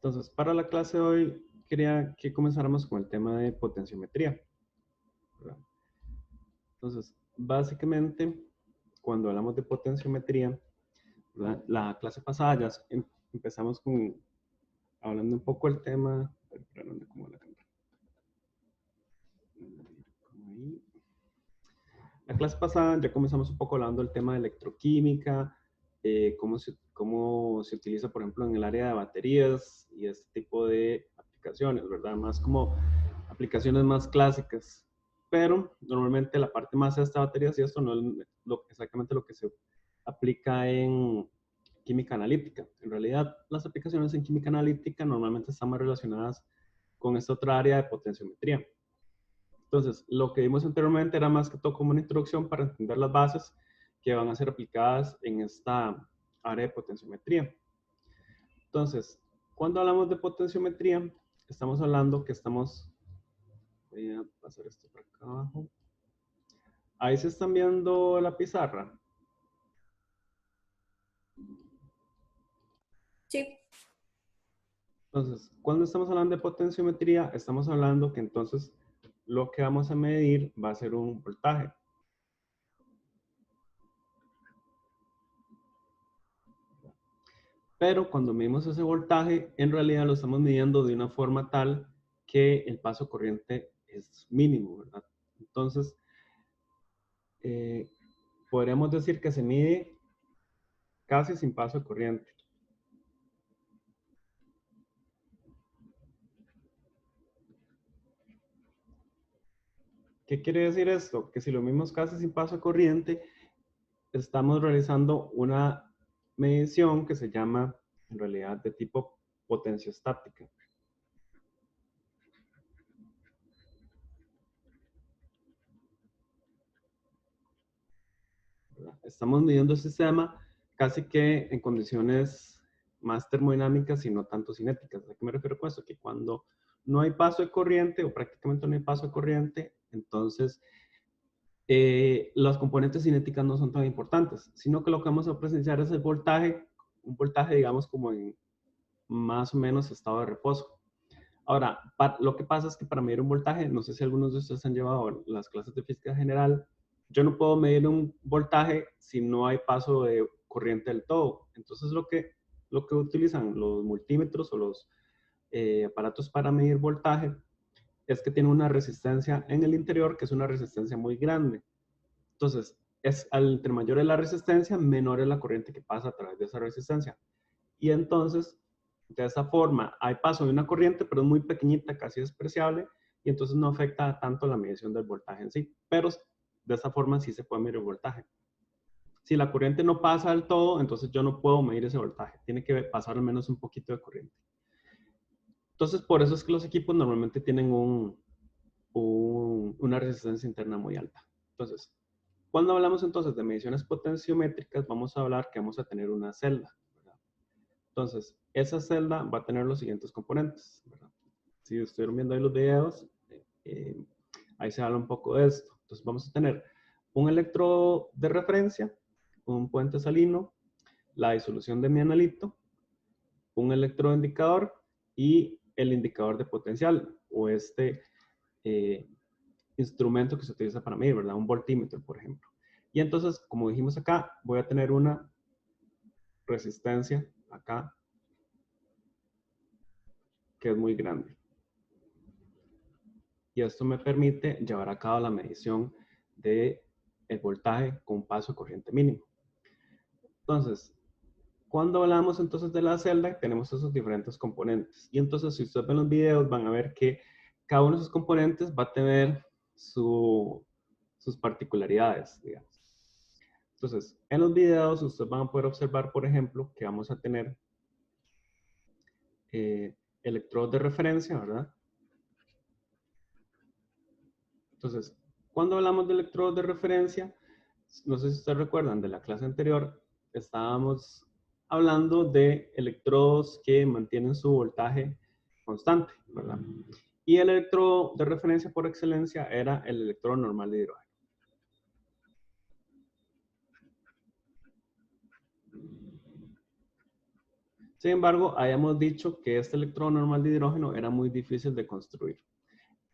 Entonces, para la clase de hoy, quería que comenzáramos con el tema de potenciometría, ¿verdad? Entonces, básicamente, cuando hablamos de potenciometría, ¿verdad? La clase pasada ya empezamos con hablando un poco del tema. Espera, ¿dónde acomodo la cámara? Ahí. La clase pasada ya comenzamos un poco hablando del tema de electroquímica, cómo se utiliza, por ejemplo, en el área de baterías y este tipo de aplicaciones, ¿verdad? Más como aplicaciones más clásicas. Pero normalmente la parte más de esta baterías y esto no es exactamente lo que se aplica en química analítica. En realidad, las aplicaciones en química analítica normalmente están más relacionadas con esta otra área de potenciometría. Entonces, lo que vimos anteriormente era más que todo como una introducción para entender las bases que van a ser aplicadas en esta área de potenciometría. Entonces, cuando hablamos de potenciometría, estamos hablando que estamos... Voy a pasar esto por acá abajo. Ahí se están viendo la pizarra. Sí. Entonces, cuando estamos hablando de potenciometría, estamos hablando que entonces lo que vamos a medir va a ser un voltaje. Pero cuando medimos ese voltaje, en realidad lo estamos midiendo de una forma tal que el paso corriente es mínimo, ¿verdad? Entonces, podríamos decir que se mide casi sin paso de corriente. ¿Qué quiere decir esto? Que si lo medimos casi sin paso de corriente, estamos realizando una medición que se llama, en realidad, de tipo potenciostática. ¿Verdad? Estamos midiendo el sistema casi que en condiciones más termodinámicas y no tanto cinéticas. ¿A qué me refiero con esto? Que cuando no hay paso de corriente o prácticamente no hay paso de corriente, entonces las componentes cinéticas no son tan importantes, sino que lo que vamos a presenciar es el voltaje, un voltaje digamos como en más o menos estado de reposo. Ahora, lo que pasa es que para medir un voltaje, no sé si algunos de ustedes han llevado las clases de física general, yo no puedo medir un voltaje si no hay paso de corriente del todo. Entonces, lo que utilizan los multímetros o los aparatos para medir voltaje es que tiene una resistencia en el interior que es una resistencia muy grande. Entonces, entre mayor es la resistencia, menor es la corriente que pasa a través de esa resistencia. Y entonces, de esa forma, hay paso de una corriente, pero es muy pequeñita, casi despreciable, y entonces no afecta tanto la medición del voltaje en sí. Pero de esa forma sí se puede medir el voltaje. Si la corriente no pasa del todo, entonces yo no puedo medir ese voltaje. Tiene que pasar al menos un poquito de corriente. Entonces, por eso es que los equipos normalmente tienen una resistencia interna muy alta. Entonces, cuando hablamos entonces de mediciones potenciométricas, vamos a hablar que vamos a tener una celda, ¿verdad? Entonces, esa celda va a tener los siguientes componentes, ¿verdad? Si estuvieron viendo ahí los videos, ahí se habla un poco de esto. Entonces, vamos a tener un electrodo de referencia, un puente salino, la disolución de mi analito, un electrodo indicador y el indicador de potencial o eh, instrumento que se utiliza para medir, ¿verdad? Un voltímetro, por ejemplo. Y entonces, como dijimos acá, voy a tener una resistencia acá que es muy grande. Y esto me permite llevar a cabo la medición de el voltaje con paso de corriente mínimo. Entonces, cuando hablamos entonces de la celda, tenemos esos diferentes componentes. Y entonces, si ustedes ven los videos, van a ver que cada uno de esos componentes va a tener sus particularidades, digamos. Entonces, en los videos ustedes van a poder observar, por ejemplo, que vamos a tener electrodos de referencia, ¿verdad? Entonces, cuando hablamos de electrodos de referencia, no sé si ustedes recuerdan de la clase anterior, estábamos hablando de electrodos que mantienen su voltaje constante, ¿verdad? Y el electrodo de referencia por excelencia era el electrodo normal de hidrógeno. Sin embargo, habíamos dicho que este electrodo normal de hidrógeno era muy difícil de construir.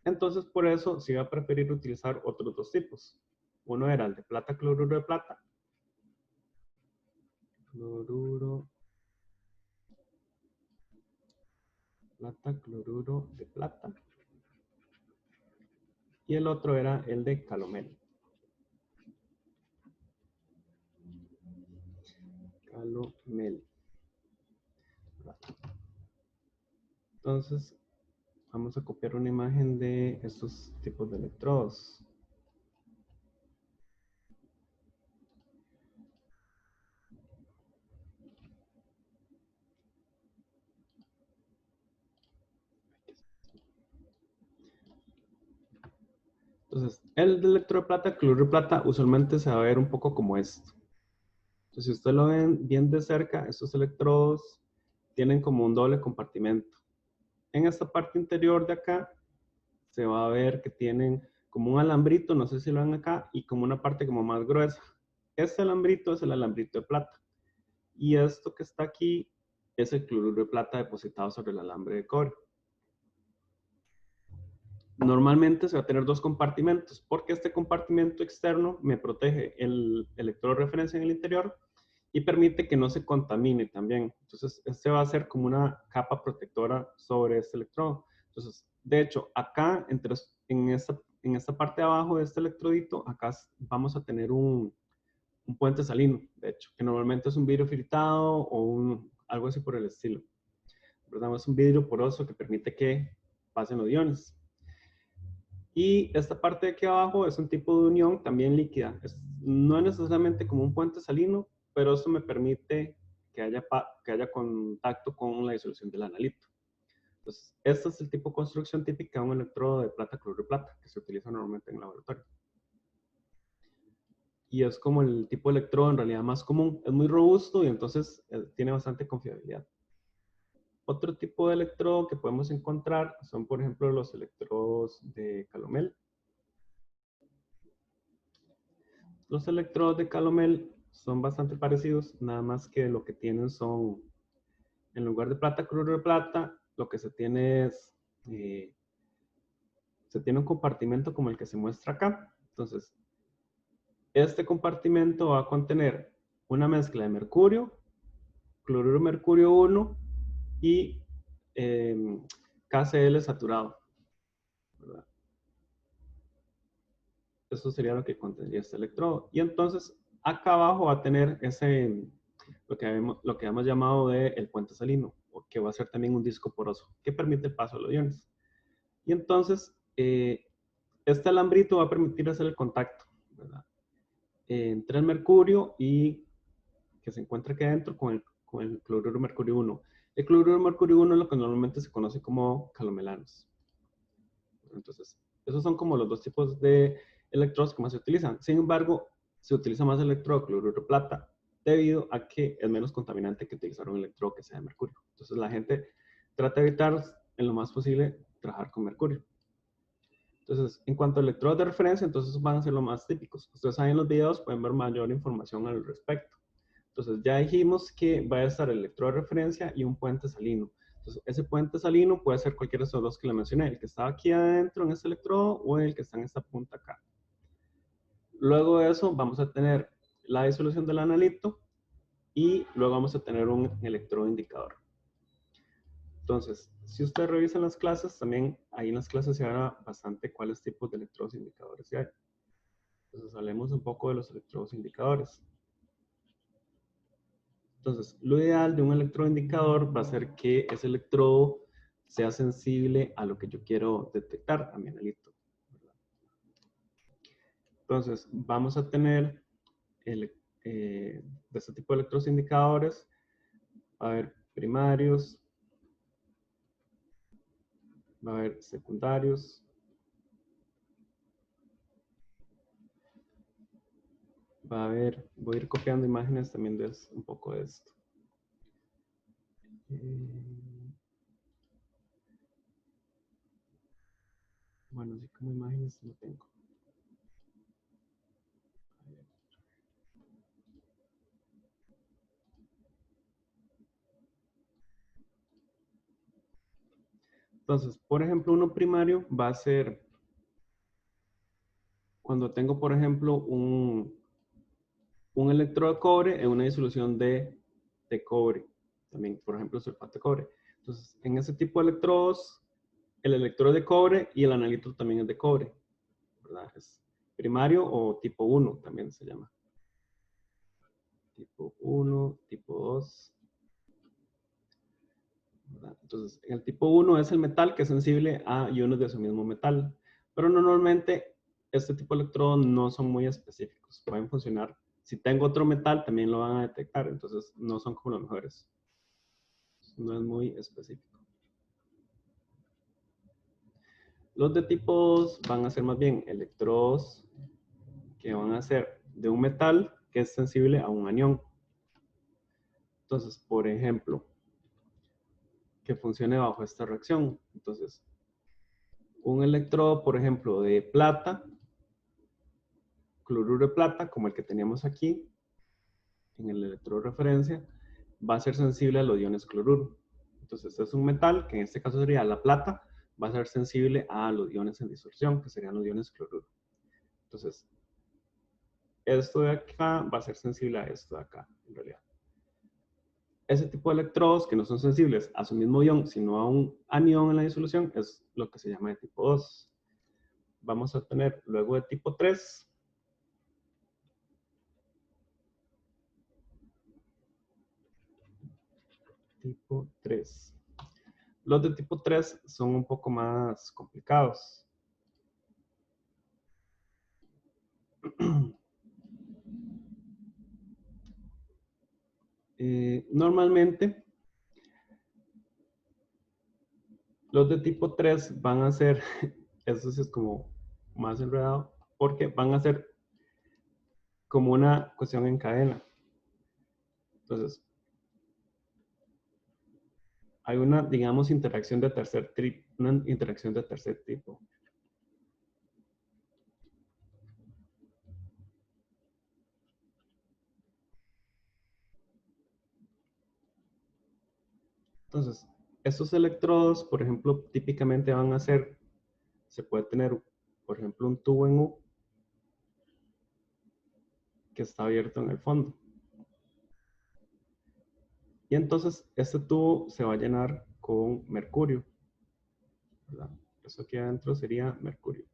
Entonces, por eso se iba a preferir utilizar otros dos tipos. Uno era el de plata, cloruro de plata. Cloruro, plata, cloruro de plata. Y el otro era el de calomel. Calomel. Entonces, vamos a copiar una imagen de estos tipos de electrodos. Entonces, el electrodo de plata, cloruro de plata, usualmente se va a ver un poco como esto. Entonces, si ustedes lo ven bien de cerca, estos electrodos tienen como un doble compartimento. En esta parte interior de acá, se va a ver que tienen como un alambrito, no sé si lo ven acá, y como una parte como más gruesa. Este alambrito es el alambrito de plata. Y esto que está aquí es el cloruro de plata depositado sobre el alambre de cobre. Normalmente se va a tener dos compartimentos, porque este compartimento externo me protege el electrodo de referencia en el interior y permite que no se contamine también. Entonces, este va a ser como una capa protectora sobre este electrodo. Entonces, de hecho, acá, en esta parte de abajo de este electrodito, acá vamos a tener un puente salino, de hecho, que normalmente es un vidrio filtrado o algo así por el estilo. ¿Verdad? Es un vidrio poroso que permite que pasen los iones. Y esta parte de aquí abajo es un tipo de unión también líquida. No es necesariamente como un puente salino, pero eso me permite que haya contacto con la disolución del analito. Entonces, este es el tipo de construcción típica de un electrodo de plata, cloruro de plata, que se utiliza normalmente en el laboratorio. Y es como el tipo de electrodo en realidad más común. Es muy robusto y entonces tiene bastante confiabilidad. Otro tipo de electrodo que podemos encontrar son, por ejemplo, los electrodos de calomel. Los electrodos de calomel son bastante parecidos, nada más que lo que tienen son, en lugar de plata, cloruro de plata, lo que se tiene es, se tiene un compartimento como el que se muestra acá. Entonces, este compartimento va a contener una mezcla de mercurio, cloruro de mercurio 1 y KCl saturado, ¿verdad? Eso sería lo que contendría este electrodo. Y entonces, acá abajo va a tener lo que hemos llamado de el puente salino, que va a ser también un disco poroso, que permite el paso de los iones. Y entonces, este alambrito va a permitir hacer el contacto, ¿verdad? Entre el mercurio y que se encuentra aquí adentro con el cloruro de mercurio 1. El cloruro de mercurio 1 es lo que normalmente se conoce como calomelanos. Entonces, esos son como los dos tipos de electrodos que más se utilizan. Sin embargo, se utiliza más el electrodo cloruro de plata debido a que es menos contaminante que utilizar un electrodo que sea de mercurio. Entonces, la gente trata de evitar en lo más posible trabajar con mercurio. Entonces, en cuanto a electrodos de referencia, entonces van a ser los más típicos. Ustedes saben en los videos, pueden ver mayor información al respecto. Entonces, ya dijimos que va a estar el electrodo de referencia y un puente salino. Entonces, ese puente salino puede ser cualquiera de esos dos que le mencioné, el que está aquí adentro en este electrodo o el que está en esta punta acá. Luego de eso, vamos a tener la disolución del analito y luego vamos a tener un electrodo indicador. Entonces, si ustedes revisan las clases, también ahí en las clases se habla bastante cuáles tipos de electrodos indicadores hay. Entonces, hablemos un poco de los electrodos indicadores. Entonces, lo ideal de un electrodo indicador va a ser que ese electrodo sea sensible a lo que yo quiero detectar, a mi analito. Entonces, vamos a tener de este tipo de electrodos indicadores, va a haber primarios, va a haber secundarios, va a haber, voy a ir copiando imágenes también de un poco de esto. Bueno, así como imágenes no tengo. Entonces, por ejemplo, uno primario va a ser cuando tengo, por ejemplo, un electrodo de cobre en una disolución de cobre. También, por ejemplo, sulfato de cobre. Entonces, en ese tipo de electrodos, el electrodo es de cobre y el analito también es de cobre, ¿verdad? Es primario o tipo 1 también se llama. Tipo 1, tipo 2. ¿Verdad? Entonces, el tipo 1 es el metal que es sensible a iones de su mismo metal. Pero normalmente este tipo de electrodos no son muy específicos. Pueden funcionar. Si tengo otro metal, también lo van a detectar. Entonces, no son como los mejores. No es muy específico. Los de tipo 2 van a ser más bien electrodos que van a ser de un metal que es sensible a un anión. Entonces, por ejemplo, que funcione bajo esta reacción. Entonces, un electrodo, por ejemplo, de plata, cloruro de plata, como el que teníamos aquí, en el electrodo de referencia, va a ser sensible a los iones cloruro. Entonces, es un metal, que en este caso sería la plata, va a ser sensible a los iones en disolución, que serían los iones cloruro. Entonces, esto de acá va a ser sensible a esto de acá, en realidad. Ese tipo de electrodos que no son sensibles a su mismo ion, sino a un anión en la disolución, es lo que se llama de tipo 2. Vamos a tener luego de tipo 3. Tipo 3. Los de tipo 3 son un poco más complicados. Normalmente, los de tipo 3 van a ser, eso sí es como más enredado, porque van a ser como una cuestión en cadena. Entonces, hay una, digamos, interacción de tercer tipo. Entonces, estos electrodos, por ejemplo, típicamente van a ser, se puede tener, por ejemplo, un tubo en U que está abierto en el fondo. Y entonces este tubo se va a llenar con mercurio, ¿verdad? Eso aquí adentro sería mercurio.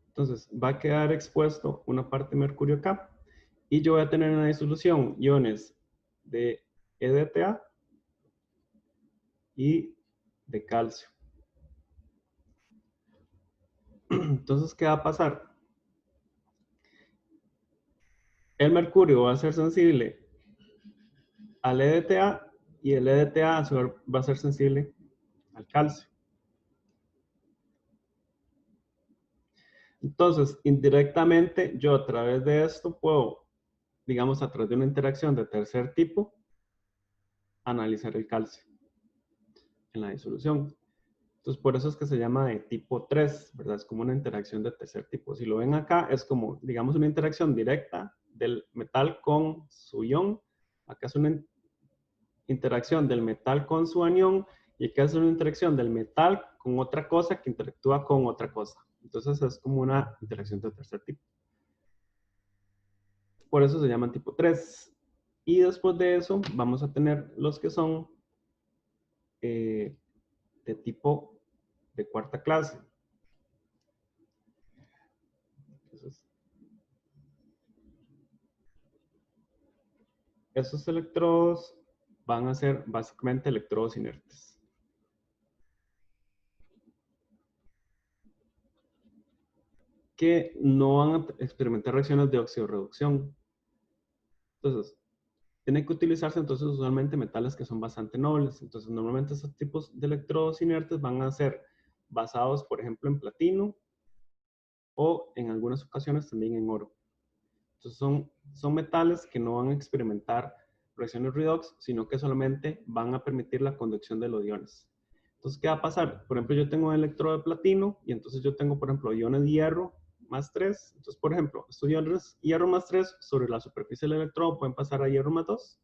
Entonces va a quedar expuesto una parte de mercurio acá y yo voy a tener en la disolución iones de EDTA y de calcio. Entonces, ¿qué va a pasar? El mercurio va a ser sensible al EDTA y el EDTA a su vez va a ser sensible al calcio. Entonces, indirectamente, yo a través de esto puedo, digamos, a través de una interacción de tercer tipo, analizar el calcio en la disolución. Entonces, por eso es que se llama de tipo 3, ¿verdad? Es como una interacción de tercer tipo. Si lo ven acá, es como, digamos, una interacción directa del metal con su ion. Acá es una interacción del metal con su anión y acá es una interacción del metal con otra cosa que interactúa con otra cosa. Entonces, es como una interacción de tercer tipo. Por eso se llaman tipo 3. Y después de eso, vamos a tener los que son de tipo de cuarta clase. Entonces, esos electrodos van a ser básicamente electrodos inertes. Que no van a experimentar reacciones de oxidorreducción. Entonces, tiene que utilizarse entonces usualmente metales que son bastante nobles. Entonces, normalmente esos tipos de electrodos inertes van a ser basados, por ejemplo, en platino o en algunas ocasiones también en oro. Entonces son metales que no van a experimentar reacciones redox, sino que solamente van a permitir la conducción de los iones. Entonces, ¿qué va a pasar? Por ejemplo, yo tengo un electrodo de platino y entonces yo tengo, por ejemplo, iones de hierro más 3. Entonces, por ejemplo, estos iones hierro más 3 sobre la superficie del electrodo pueden pasar a hierro más 2.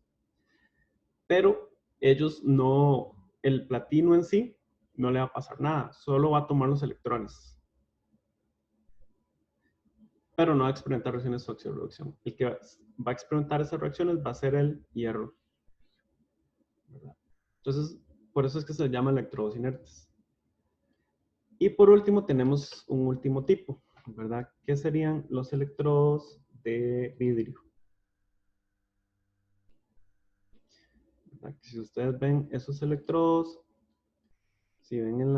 Pero ellos no, el platino en sí no le va a pasar nada, solo va a tomar los electrones. Pero no va a experimentar reacciones de oxirreducción. El que va a experimentar esas reacciones va a ser el hierro, ¿verdad? Entonces, por eso es que se llama electrodos inertes. Y por último, tenemos un último tipo, ¿verdad? Que serían los electrodos de vidrio. ¿Verdad? Si ustedes ven esos electrodos, si ven en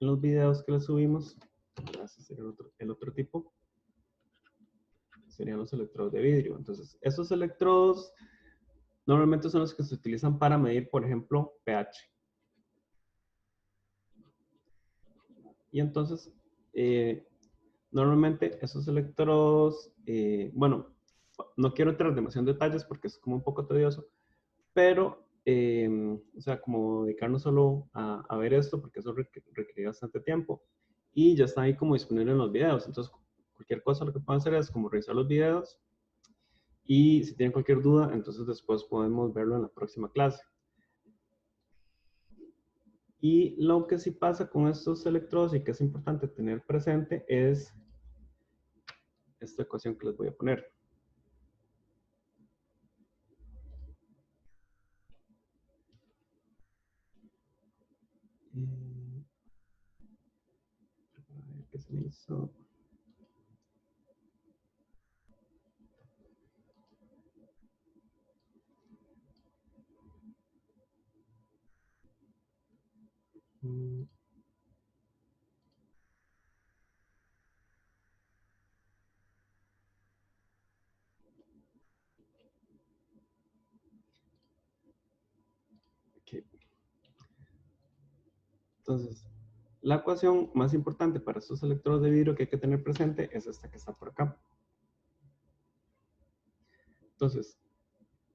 los videos que les subimos, ese sería el otro tipo, serían los electrodos de vidrio. Entonces, esos electrodos normalmente son los que se utilizan para medir, por ejemplo, pH. Y entonces, normalmente esos electrodos, bueno, no quiero entrar demasiado en detalles porque es como un poco tedioso, pero, o sea, como dedicarnos solo a ver esto, porque eso requiere bastante tiempo, y ya está ahí como disponible en los videos. Entonces, cualquier cosa lo que pueden hacer es como revisar los videos, y si tienen cualquier duda, entonces después podemos verlo en la próxima clase. Y lo que sí pasa con estos electrodos y que es importante tener presente es esta ecuación que les voy a poner. A ver qué se me hizo. Okay. Entonces, la ecuación más importante para estos electrodos de vidrio que hay que tener presente es esta que está por acá. Entonces,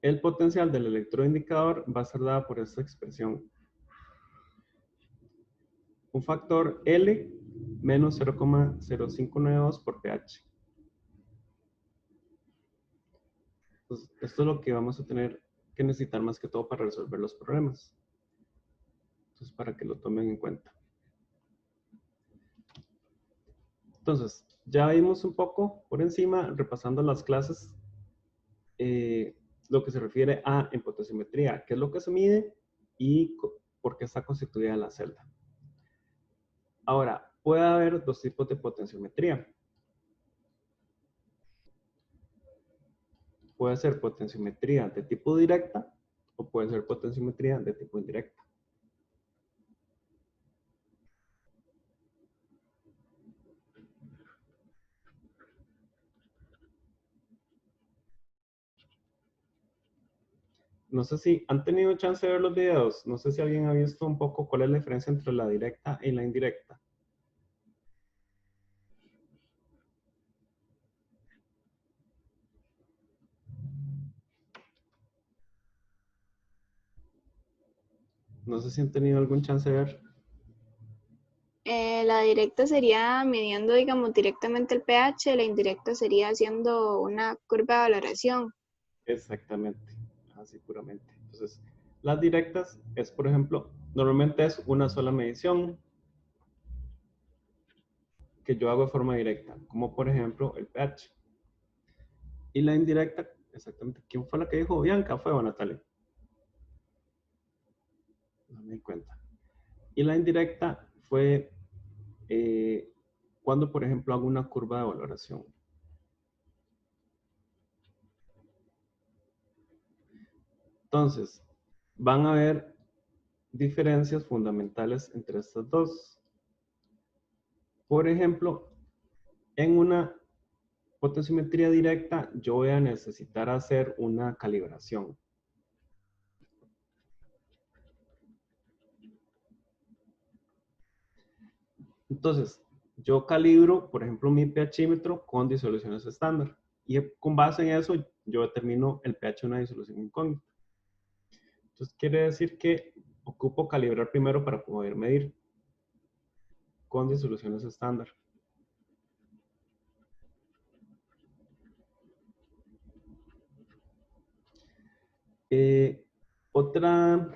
el potencial del electrodo indicador va a ser dada por esta expresión. Un factor L menos 0,0592 por pH. Entonces, esto es lo que vamos a tener que necesitar más que todo para resolver los problemas. Entonces, para que lo tomen en cuenta. Entonces, ya vimos un poco por encima, repasando las clases, lo que se refiere a en potenciometría, qué es lo que se mide y por qué está constituida la celda. Ahora, puede haber dos tipos de potenciometría. Puede ser potenciometría de tipo directa o puede ser potenciometría de tipo indirecta. No sé si han tenido chance de ver los videos. No sé si alguien ha visto un poco cuál es la diferencia entre la directa y la indirecta. No sé si han tenido algún chance de ver. La directa sería midiendo, digamos, directamente el pH, la indirecta sería haciendo una curva de valoración. Exactamente, así puramente. Entonces, las directas es, por ejemplo, normalmente es una sola medición que yo hago de forma directa, como por ejemplo el pH. Y la indirecta, exactamente, ¿quién fue la que dijo? Bianca, ¿fue o Natalia? No me di cuenta. Y la indirecta fue cuando, por ejemplo, hago una curva de valoración. Entonces, van a haber diferencias fundamentales entre estas dos. Por ejemplo, en una potenciometría directa, yo voy a necesitar hacer una calibración. Entonces, yo calibro, por ejemplo, mi pHímetro con disoluciones estándar. Y con base en eso, yo determino el pH de una disolución incógnita. Entonces, quiere decir que ocupo calibrar primero para poder medir con disoluciones estándar. Otra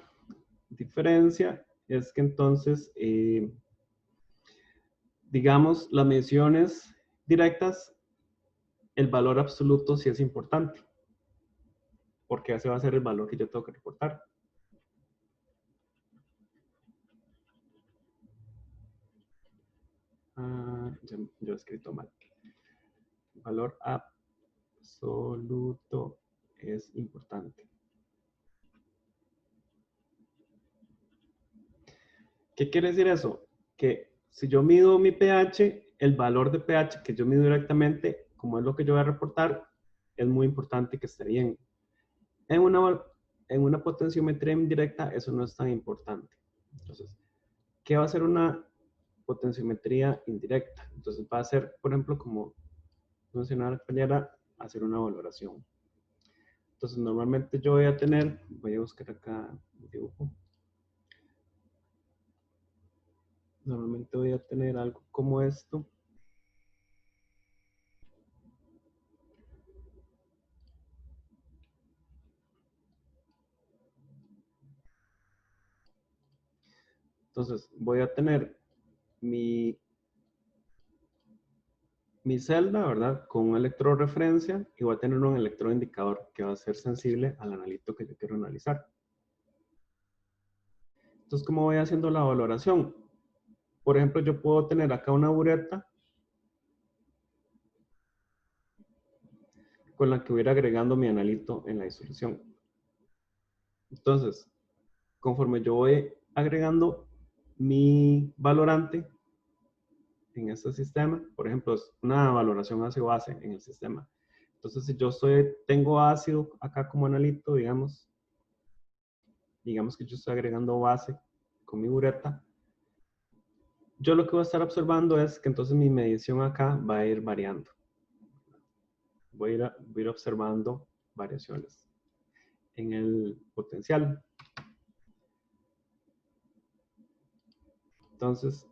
diferencia es que entonces, digamos, las mediciones directas, el valor absoluto sí es importante, porque ese va a ser el valor que yo tengo que reportar. Yo he escrito mal. Valor absoluto es importante. ¿Qué quiere decir eso? Que si yo mido mi pH, el valor de pH que yo mido directamente, como es lo que yo voy a reportar, es muy importante que esté bien. En una potenciometría indirecta, eso no es tan importante. Entonces, ¿qué va a ser una potenciometría indirecta? Entonces, va a ser, por ejemplo, como mencionaba la compañera, hacer una valoración. Entonces, normalmente yo voy a tener, voy a buscar acá un dibujo. Normalmente voy a tener algo como esto. Entonces, voy a tener mi celda, ¿verdad? Con un electrodo de referencia y voy a tener un electrodo indicador que va a ser sensible al analito que yo quiero analizar. Entonces, ¿cómo voy haciendo la valoración? Por ejemplo, yo puedo tener acá una bureta con la que voy a ir agregando mi analito en la disolución. Entonces, conforme yo voy agregando mi valorante en este sistema, por ejemplo, es una valoración ácido-base en el sistema. Entonces, si yo tengo ácido acá como analito, digamos que yo estoy agregando base con mi bureta, yo lo que voy a estar observando es que entonces mi medición acá va a ir variando. Voy a ir observando variaciones en el potencial. Entonces,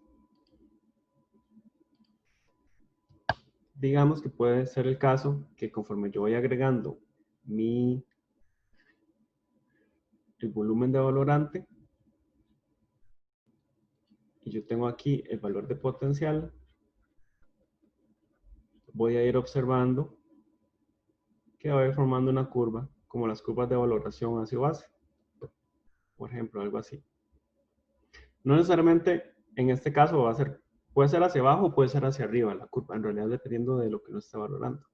digamos que puede ser el caso que conforme yo voy agregando el volumen de valorante, y yo tengo aquí el valor de potencial, voy a ir observando que va a ir formando una curva, como las curvas de valoración hacia base. Por ejemplo, algo así. No necesariamente en este caso puede ser hacia abajo o puede ser hacia arriba la curva, en realidad dependiendo de lo que uno está valorando.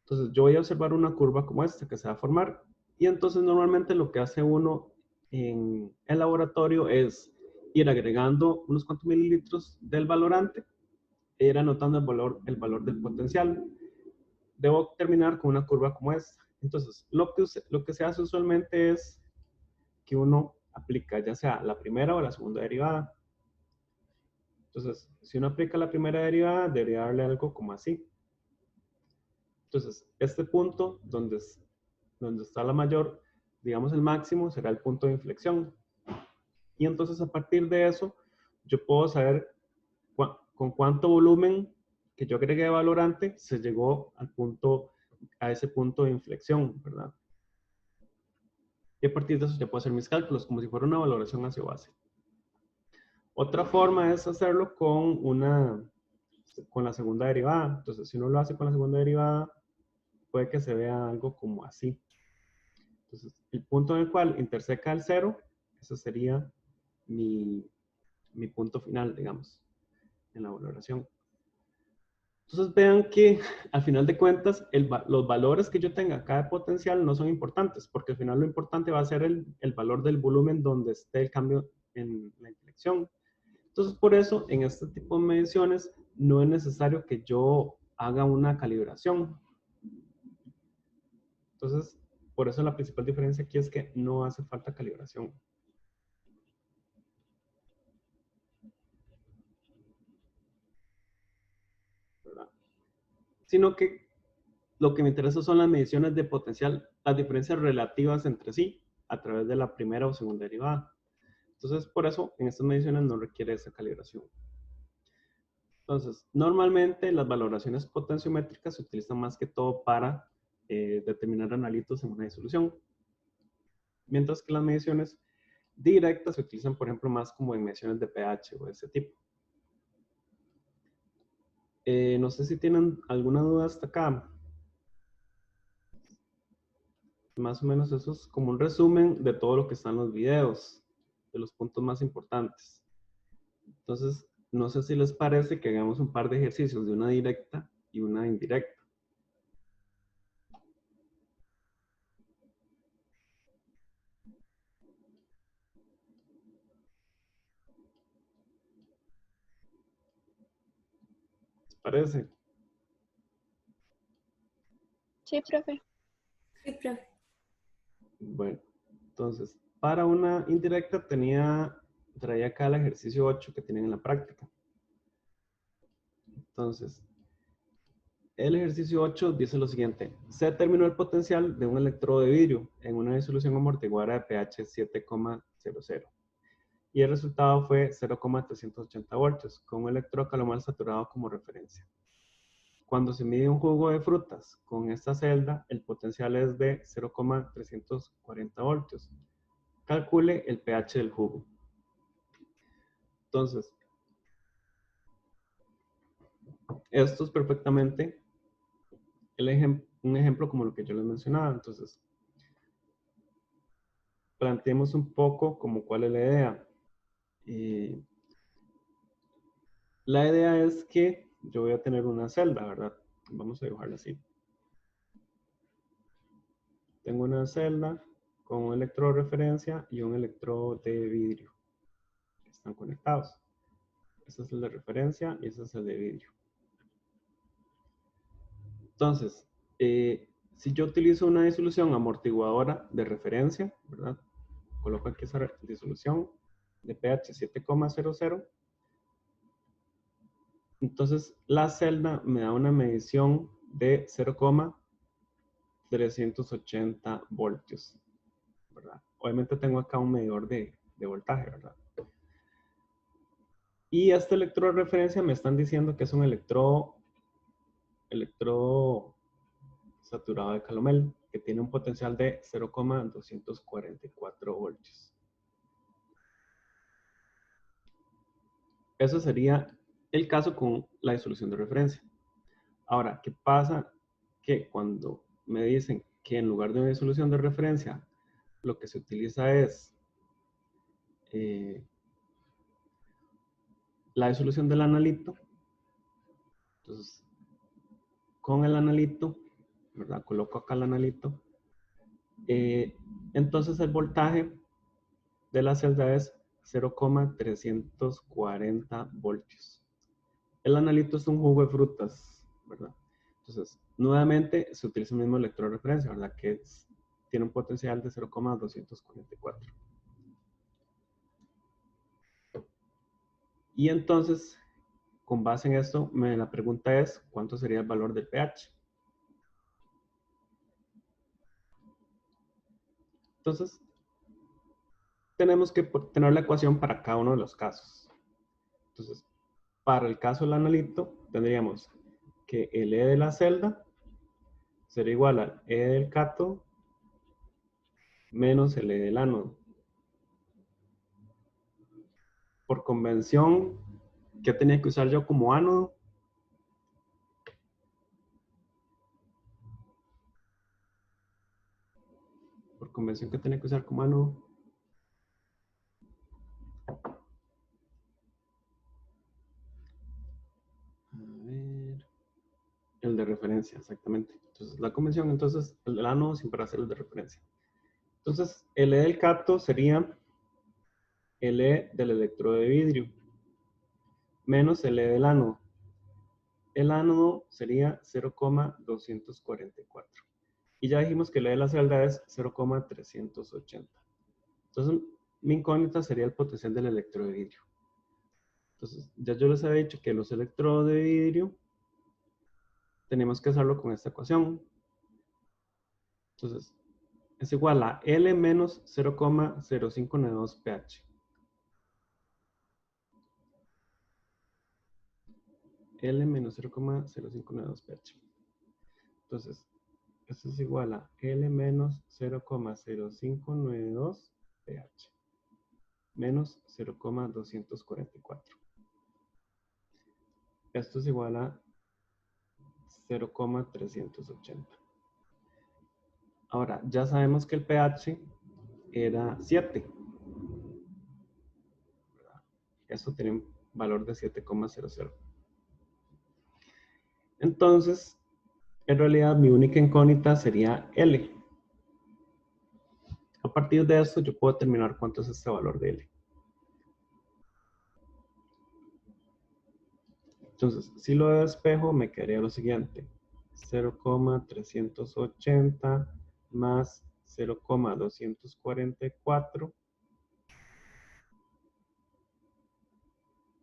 Entonces yo voy a observar una curva como esta que se va a formar y entonces normalmente lo que hace uno en el laboratorio es ir agregando unos cuantos mililitros del valorante e ir anotando el valor del potencial. Debo terminar con una curva como esta. Entonces lo que se hace usualmente es que uno aplica ya sea la primera o la segunda derivada. Entonces, si uno aplica la primera derivada, debería darle algo como así. Entonces, este punto donde está la mayor, digamos el máximo, será el punto de inflexión. Y entonces a partir de eso, yo puedo saber con cuánto volumen que yo agregué de valorante se llegó a ese punto de inflexión, ¿verdad? Y a partir de eso ya puedo hacer mis cálculos como si fuera una valoración hacia base. Otra forma es hacerlo con la segunda derivada. Entonces, si uno lo hace con la segunda derivada, puede que se vea algo como así. Entonces, el punto en el cual interseca el cero, ese sería mi punto final, digamos, en la valoración. Entonces, vean que al final de cuentas, los valores que yo tenga acá de potencial no son importantes, porque al final lo importante va a ser el valor del volumen donde esté el cambio en la inflexión. Entonces, por eso, en este tipo de mediciones, no es necesario que yo haga una calibración. Entonces, por eso la principal diferencia aquí es que no hace falta calibración. ¿Verdad? Sino que lo que me interesa son las mediciones de potencial, las diferencias relativas entre sí, a través de la primera o segunda derivada. Entonces, por eso, en estas mediciones no requiere esa calibración. Entonces, normalmente las valoraciones potenciométricas se utilizan más que todo para determinar analitos en una disolución. Mientras que las mediciones directas se utilizan, por ejemplo, más como en mediciones de pH o de ese tipo. No sé si tienen alguna duda hasta acá. Más o menos eso es como un resumen de todo lo que está en los videos, de los puntos más importantes. Entonces, no sé si les parece que hagamos un par de ejercicios de una directa y una indirecta. ¿Les parece? Sí, profe. Sí, profe. Bueno, entonces, para una indirecta traía acá el ejercicio 8 que tienen en la práctica. Entonces, el ejercicio 8 dice lo siguiente. Se determinó el potencial de un electrodo de vidrio en una disolución amortiguadora de pH 7,00. Y el resultado fue 0,380 voltios, con un electrodo calomel saturado como referencia. Cuando se mide un jugo de frutas con esta celda, el potencial es de 0,340 voltios. Calcule el pH del jugo. Entonces, esto es perfectamente un ejemplo como lo que yo les mencionaba. Entonces, planteemos un poco como cuál es la idea. La idea es que yo voy a tener una celda, ¿verdad? Vamos a dibujarla así. Tengo una celda con un electrodo de referencia y un electrodo de vidrio que están conectados. Este es el de referencia y este es el de vidrio. Entonces, si yo utilizo una disolución amortiguadora de referencia, ¿verdad? Coloco aquí esa disolución de pH 7,00. Entonces, la celda me da una medición de 0,380 voltios, ¿verdad? Obviamente tengo acá un medidor de voltaje, ¿verdad? Y este electrodo de referencia me están diciendo que es un electrodo saturado de calomel, que tiene un potencial de 0,244 voltios. Eso sería el caso con la disolución de referencia. Ahora, ¿qué pasa? Que cuando me dicen que en lugar de una disolución de referencia, lo que se utiliza es la disolución del analito. Entonces, con el analito, ¿verdad? Coloco acá el analito. Entonces, el voltaje de la celda es 0,340 voltios. El analito es un jugo de frutas, ¿verdad? Entonces, nuevamente se utiliza el mismo electrodo de referencia, ¿verdad? Que tiene un potencial de 0,244. Y entonces, con base en esto, la pregunta es, ¿cuánto sería el valor del pH? Entonces, tenemos que tener la ecuación para cada uno de los casos. Entonces, para el caso del analito, tendríamos que el E de la celda será igual al E del cátodo menos el E del ánodo. Por convención, ¿qué tenía que usar yo como ánodo? Por convención, ¿qué tenía que usar como ánodo? A ver. El de referencia, exactamente. Entonces, la convención, entonces, el del ánodo siempre va a ser el de referencia. Entonces, el E del cátodo sería el E del electrodo de vidrio menos el E del ánodo. El ánodo sería 0,244. Y ya dijimos que el E de la celda es 0,380. Entonces, mi incógnita sería el potencial del electrodo de vidrio. Entonces, ya yo les había dicho que los electrodos de vidrio tenemos que hacerlo con esta ecuación. Entonces, es igual a L menos 0,0592 pH. L menos 0,0592 pH. Entonces, Esto es igual a L menos 0,0592 pH menos 0,244. Esto es igual a 0,380. Ahora, ya sabemos que el pH era 7. Esto tiene un valor de 7,00. Entonces, en realidad mi única incógnita sería L. A partir de esto yo puedo determinar cuánto es este valor de L. Entonces, si lo despejo, me quedaría lo siguiente. 0,380 más 0,244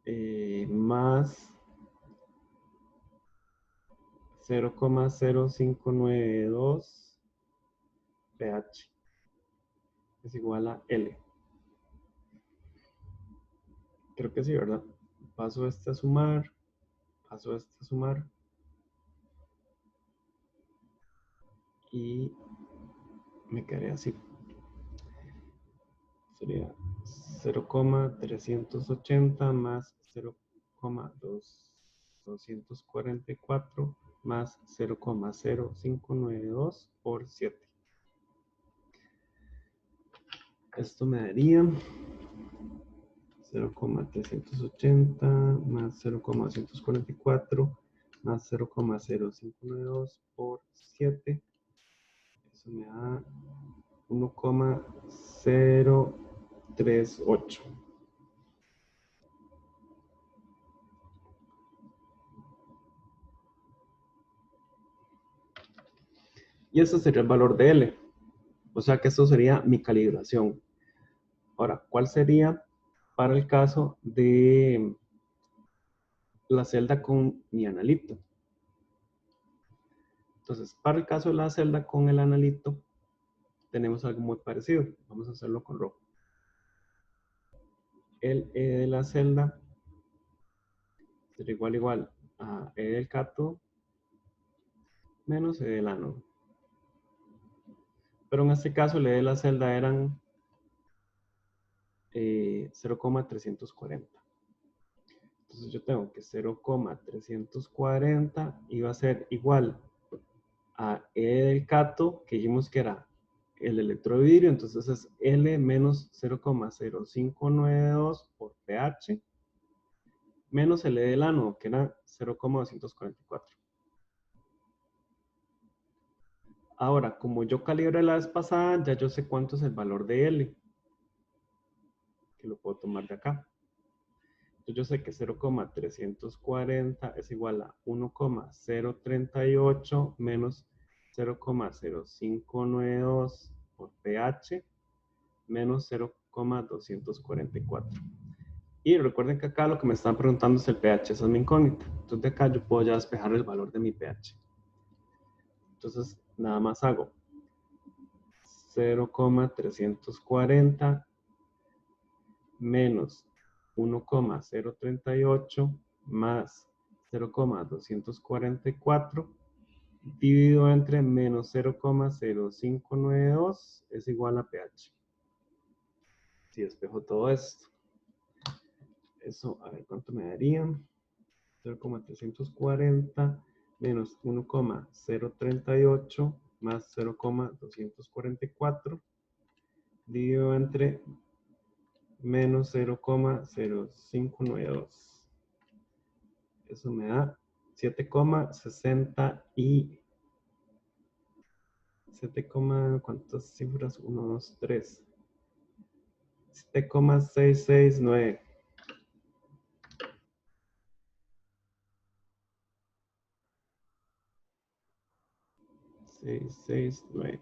más 0,0592 pH es igual a L. Creo que sí, ¿verdad? Paso este a sumar, paso este a sumar. Y me quedaría así. Sería 0,380 más 0,244 más 0,0592 por 7. Esto me daría 0,380 más 0,244 más 0,0592 por 7. Eso me da 1,038. Y ese sería el valor de L. O sea que esto sería mi calibración. Ahora, ¿cuál sería para el caso de la celda con mi analito? Entonces, para el caso de la celda con el analito, tenemos algo muy parecido. Vamos a hacerlo con rojo. El E de la celda será igual a E del cátodo menos E del ánodo. Pero en este caso, el E de la celda eran 0,340. Entonces yo tengo que 0,340 iba a ser igual a E del cátodo, que dijimos que era el electrodo de vidrio, entonces es L menos 0,0592 por pH, menos el E del ánodo, que era 0,244. Ahora, como yo calibré la vez pasada, ya yo sé cuánto es el valor de L, que lo puedo tomar de acá. Entonces yo sé que 0,340 es igual a 1,038 menos 0,0592 por pH menos 0,244. Y recuerden que acá lo que me están preguntando es el pH, esa es mi incógnita. Entonces de acá yo puedo ya despejar el valor de mi pH. Entonces nada más hago 0,340 menos 1,038 más 0,244 dividido entre menos 0,0592 es igual a pH. Si despejo todo esto, eso, a ver cuánto me daría. 0,340 menos 1,038 más 0,244 dividido entre menos 0,0592. Eso me da 7,60 y 7, ¿cuántas cifras? 1, 2, 3. 7,669. 669.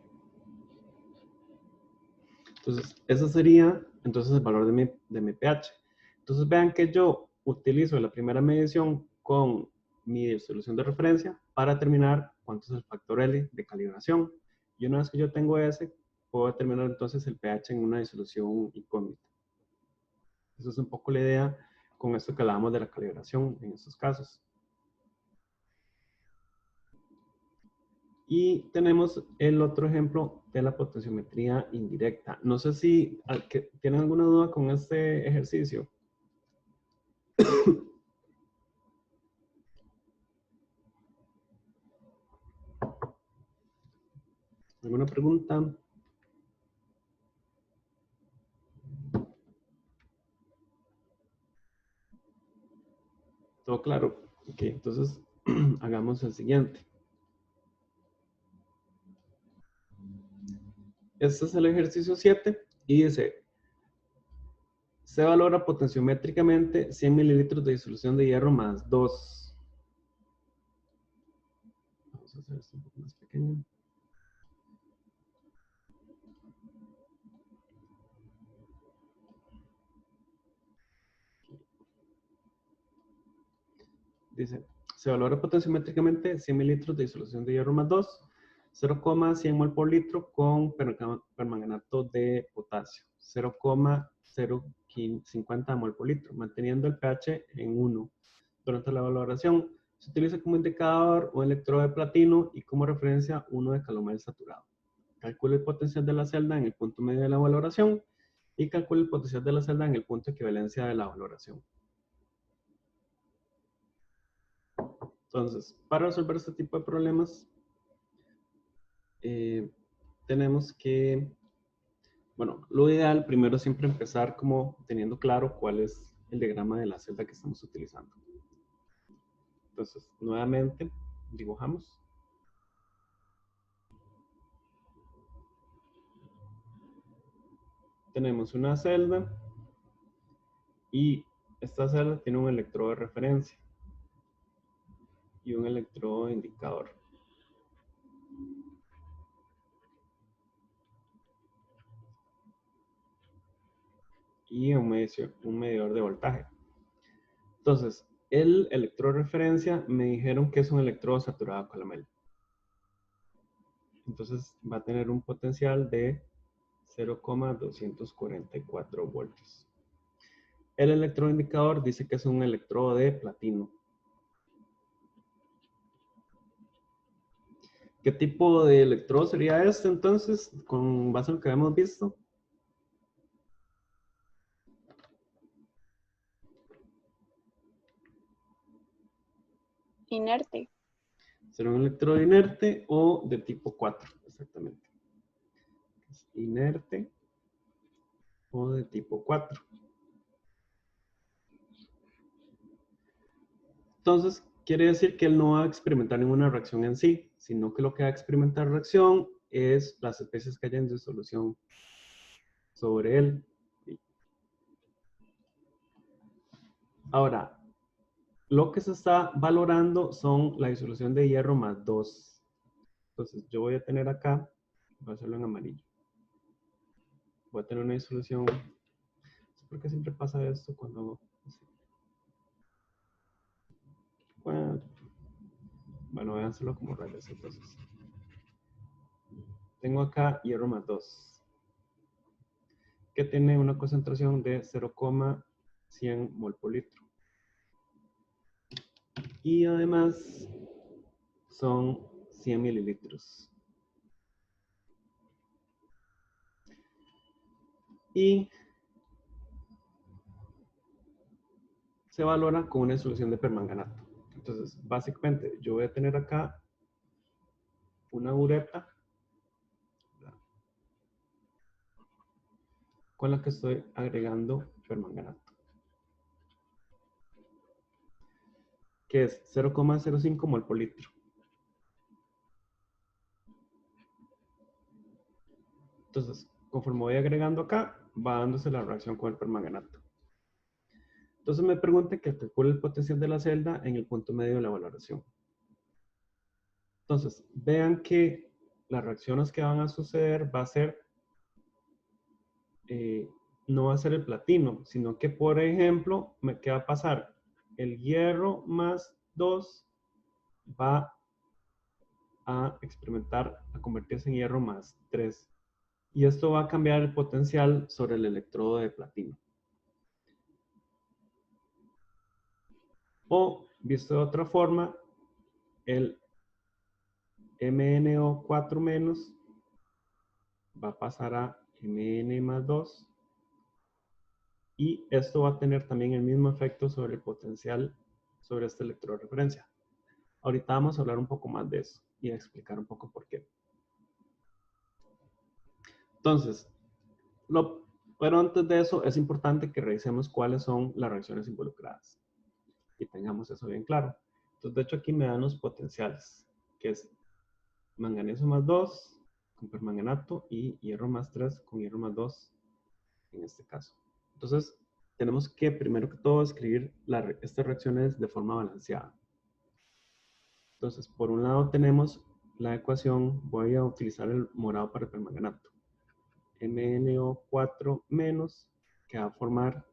Entonces, ese sería entonces el valor de mi pH. Entonces, vean que yo utilizo la primera medición con mi distribución de referencia para determinar cuánto es el factor L de calibración. Y una vez que yo tengo ese, puedo determinar entonces el pH en una disolución incógnita. Eso es un poco la idea con esto que hablábamos de la calibración en estos casos. Y tenemos el otro ejemplo de la potenciometría indirecta. No sé si tienen alguna duda con este ejercicio. ¿Alguna pregunta? ¿Todo claro? Ok, entonces hagamos el siguiente. Este es el ejercicio 7 y dice, se valora potenciométricamente 100 mililitros de disolución de hierro más 2. Vamos a hacer esto un poco más pequeño. Dice, se valora potenciométricamente 100 mililitros de disolución de hierro más 2, 0,100 mol por litro con permanganato de potasio, 0,050 mol por litro, manteniendo el pH en 1. Durante la valoración, se utiliza como indicador un electrodo de platino y como referencia 1 de calomel saturado. Calcula el potencial de la celda en el punto medio de la valoración y calcula el potencial de la celda en el punto de equivalencia de la valoración. Entonces, para resolver este tipo de problemas, tenemos que, bueno, lo ideal primero siempre empezar como teniendo claro cuál es el diagrama de la celda que estamos utilizando. Entonces, nuevamente, dibujamos. Tenemos una celda y esta celda tiene un electrodo de referencia y un electrodo de indicador. Y un medidor de voltaje. Entonces, el electrodo de referencia me dijeron que es un electrodo saturado de calomel. Entonces va a tener un potencial de 0,244 voltios. El electrodo indicador dice que es un electrodo de platino. ¿Qué tipo de electrodo sería este entonces, con base en lo que habíamos visto? Inerte. Será un electrodo inerte o de tipo 4, exactamente. Inerte o de tipo 4. Entonces, quiere decir que él no va a experimentar ninguna reacción en sí, sino que lo que va a experimentar reacción es las especies que hayan de solución sobre él. Ahora, lo que se está valorando son la disolución de hierro más 2. Entonces, yo voy a tener acá, voy a hacerlo en amarillo. Voy a tener una disolución. ¿Por qué siempre pasa esto cuando... Bueno, voy a hacerlo como rayas entonces. Tengo acá hierro más 2, que tiene una concentración de 0,100 mol por litro. Y además son 100 mililitros. Y se valora con una solución de permanganato. Entonces, básicamente, yo voy a tener acá una bureta con la que estoy agregando permanganato, que es 0,05 mol por litro. Entonces, conforme voy agregando acá, va dándose la reacción con el permanganato. Entonces me pregunta que calcule el potencial de la celda en el punto medio de la valoración. Entonces, vean que las reacciones que van a suceder va a ser, no va a ser el platino, sino que, por ejemplo, ¿qué va a pasar? El hierro más 2 va a experimentar, a convertirse en hierro más 3. Y esto va a cambiar el potencial sobre el electrodo de platino. O, visto de otra forma, el MnO4 menos va a pasar a Mn más 2. Y esto va a tener también el mismo efecto sobre el potencial sobre este electrodo de referencia. Ahorita vamos a hablar un poco más de eso y a explicar un poco por qué. Entonces, pero antes de eso es importante que revisemos cuáles son las reacciones involucradas y tengamos eso bien claro. Entonces, de hecho aquí me dan los potenciales, que es manganeso más 2 con permanganato y hierro más 3 con hierro más 2 en este caso. Entonces, tenemos que primero que todo escribir estas reacciones de forma balanceada. Entonces, por un lado tenemos la ecuación, voy a utilizar el morado para el permanganato. MnO4 menos, que va a formar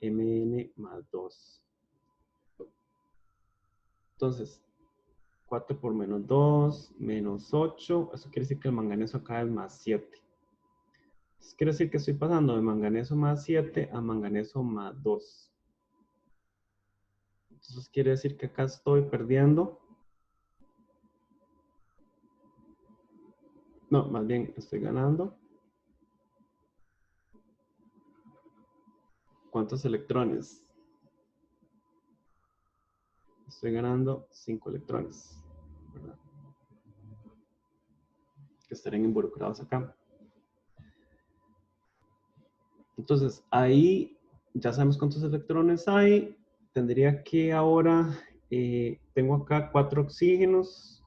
Mn más 2. Entonces, 4 por menos 2, menos 8. Eso quiere decir que el manganeso acá es más 7. Entonces, quiere decir que estoy pasando de manganeso más 7 a manganeso más 2. Entonces, quiere decir que acá estoy perdiendo. No, más bien estoy ganando. ¿Cuántos electrones? Estoy ganando 5 electrones, ¿verdad? Que estarían involucrados acá. Entonces, ahí ya sabemos cuántos electrones hay. Tendría que ahora, tengo acá 4 oxígenos.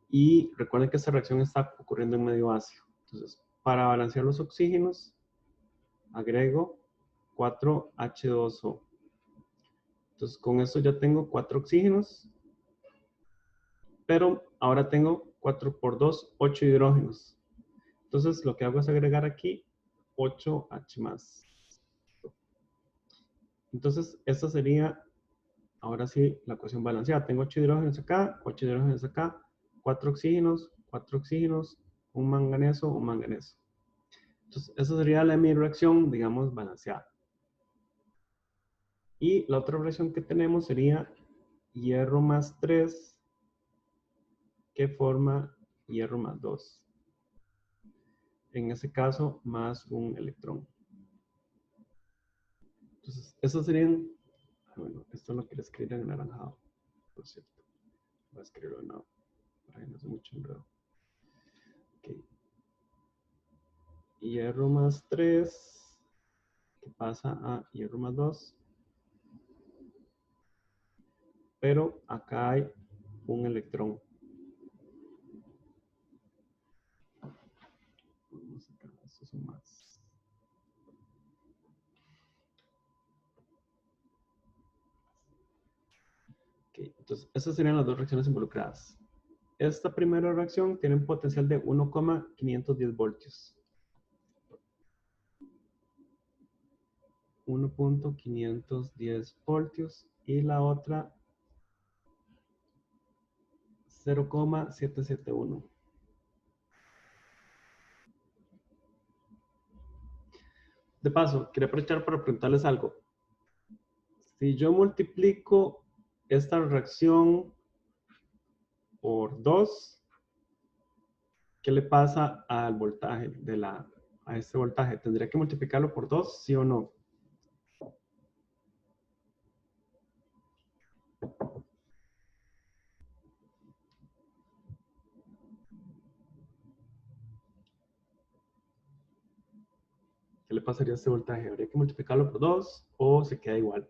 Y recuerden que esta reacción está ocurriendo en medio ácido. Entonces, para balancear los oxígenos, agrego 4H2O. Entonces, con esto ya tengo 4 oxígenos. Pero ahora tengo 4 por 2, 8 hidrógenos. Entonces, lo que hago es agregar aquí 8H más. Entonces, esta sería, ahora sí, la ecuación balanceada. Tengo 8 hidrógenos acá, 8 hidrógenos acá, 4 oxígenos, un manganeso, un manganeso. Entonces, esa sería mi reacción, digamos, balanceada. Y la otra reacción que tenemos sería hierro más 3, que forma hierro más 2. En ese caso, más un electrón. Entonces, esos serían, bueno, esto lo quiero escribir en anaranjado, por cierto. Voy a escribirlo en no, para que no sea mucho enredo. Ok. Hierro más 3, que pasa a hierro más 2. Pero acá hay un electrón. Vamos a sacar estos más. Okay, entonces, esas serían las dos reacciones involucradas. Esta primera reacción tiene un potencial de 1,510 voltios. 1.510 voltios y la otra 0,771. De paso, quería aprovechar para preguntarles algo. Si yo multiplico esta reacción por 2, ¿qué le pasa al voltaje a este voltaje? ¿Tendría que multiplicarlo por 2, sí o no? ¿Qué le pasaría a este voltaje? ¿Habría que multiplicarlo por 2 o se queda igual?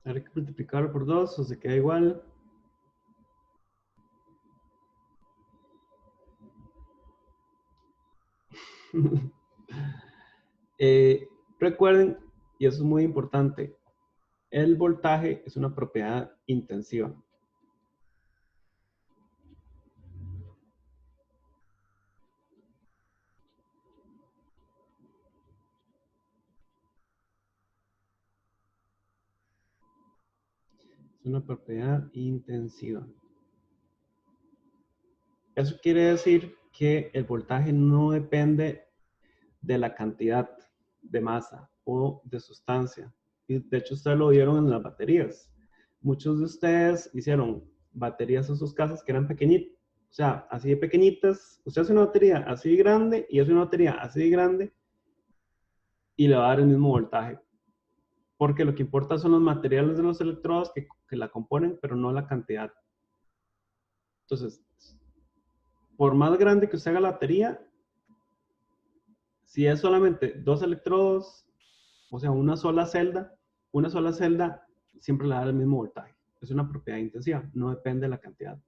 ¿Habría que multiplicarlo por 2 o se queda igual? Recuerden, y eso es muy importante, el voltaje es una propiedad intensiva. Es una propiedad intensiva. Eso quiere decir que el voltaje no depende de la cantidad de masa o de sustancia. Y de hecho, ustedes lo vieron en las baterías. Muchos de ustedes hicieron baterías en sus casas que eran pequeñitas. O sea, así de pequeñitas. Usted hace una batería así de grande y hace una batería así de grande y le va a dar el mismo voltaje. Porque lo que importa son los materiales de los electrodos que la componen, pero no la cantidad. Entonces, por más grande que usted haga la batería, si es solamente 2 electrodos, o sea, una sola celda siempre le da el mismo voltaje. Es una propiedad intensiva, no depende de la cantidad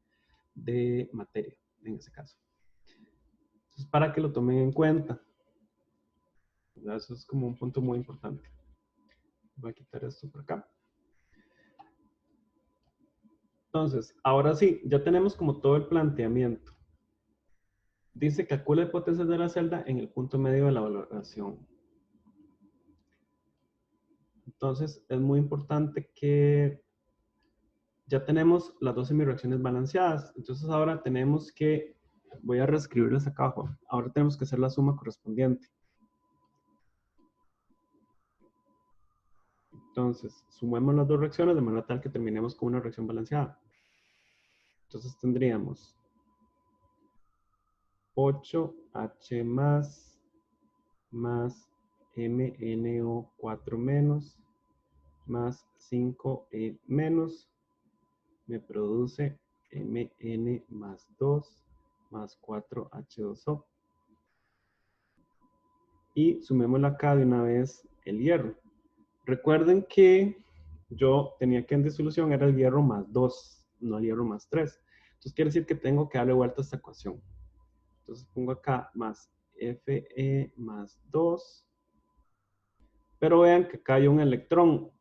de materia en ese caso. Entonces, para que lo tomen en cuenta. Eso es como un punto muy importante. Voy a quitar esto por acá. Entonces, ahora sí, ya tenemos como todo el planteamiento. Dice, calcula el potencial de la celda en el punto medio de la valoración. Entonces, es muy importante que ya tenemos las dos semireacciones balanceadas. Entonces, ahora tenemos que, voy a reescribirlas acá abajo. Ahora tenemos que hacer la suma correspondiente. Entonces, sumemos las dos reacciones de manera tal que terminemos con una reacción balanceada. Entonces, tendríamos 8H más MnO4 menos más 5E menos me produce Mn más 2 más 4H2O. Y sumémosle acá de una vez el hierro. Recuerden que yo tenía que en disolución era el hierro más 2, no el hierro más 3. Entonces quiere decir que tengo que darle vuelta a esta ecuación. Entonces pongo acá más Fe más 2. Pero vean que acá hay un electrón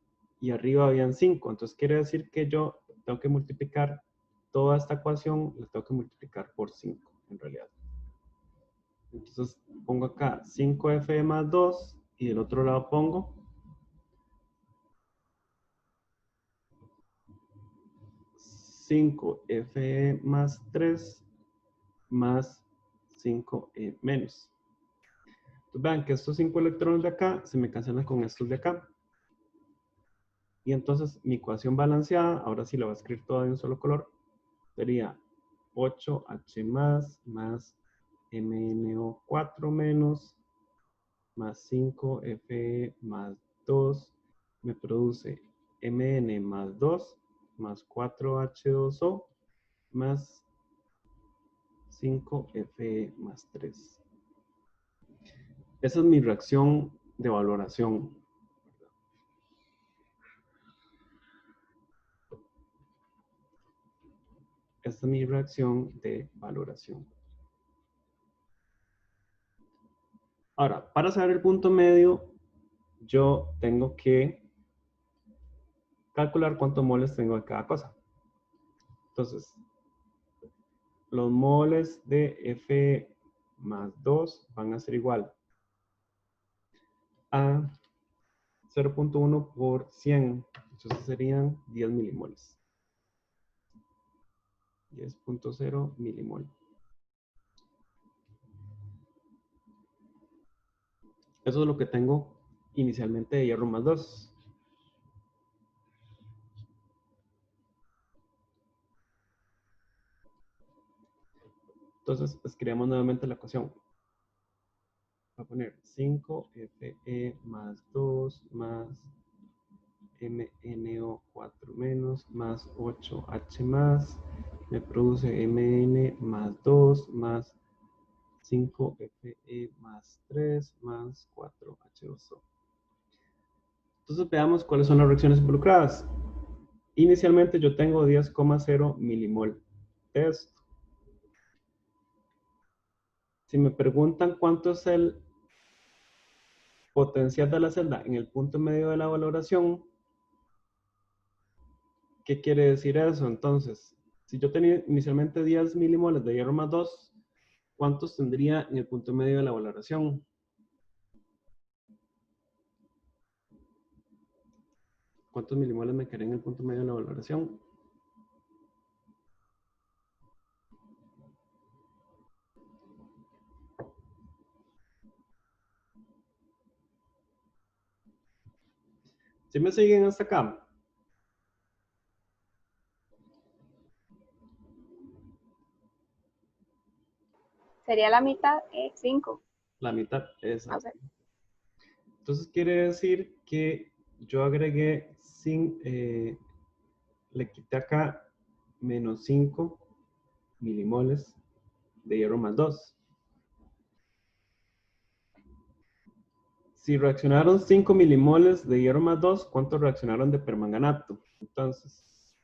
y arriba habían 5. Entonces quiere decir que yo tengo que multiplicar toda esta ecuación, la tengo que multiplicar por 5 en realidad. Entonces pongo acá 5Fe más 2 y del otro lado pongo 5Fe más 3 más 5E menos. Entonces vean que estos 5 electrones de acá se me cancelan con estos de acá. Y entonces mi ecuación balanceada, ahora sí la voy a escribir toda de un solo color, sería 8H más MnO4 menos más 5Fe más 2 me produce Mn más 2 más 4H2O más 5Fe más 3. Esa es mi reacción de valoración. Esta es mi reacción de valoración. Ahora, para saber el punto medio, yo tengo que calcular cuántos moles tengo de cada cosa. Entonces, los moles de Fe más 2 van a ser igual a 0.1 por 100. Entonces serían 10 milimoles. 10.0 milimol. Eso es lo que tengo inicialmente de hierro más 2. Entonces, escribamos nuevamente la ecuación. Voy a poner 5Fe más 2 más MnO4 menos más 8H más me produce Mn más 2 más 5Fe más 3 más 4H2O. Entonces veamos cuáles son las reacciones involucradas. Inicialmente yo tengo 10,0 milimol de esto. Si me preguntan cuánto es el potencial de la celda en el punto medio de la valoración, ¿qué quiere decir eso? Entonces, si yo tenía inicialmente 10 milimoles de hierro más 2, ¿cuántos tendría en el punto medio de la valoración? ¿Cuántos milimoles me quedaría en el punto medio de la valoración? ¿Sí me siguen hasta acá? Sería la mitad, 5. La mitad, No exacto. sé. Entonces quiere decir que yo agregué le quité acá menos 5 milimoles de hierro más 2. Si reaccionaron 5 milimoles de hierro más 2, ¿cuántos reaccionaron de permanganato? Entonces,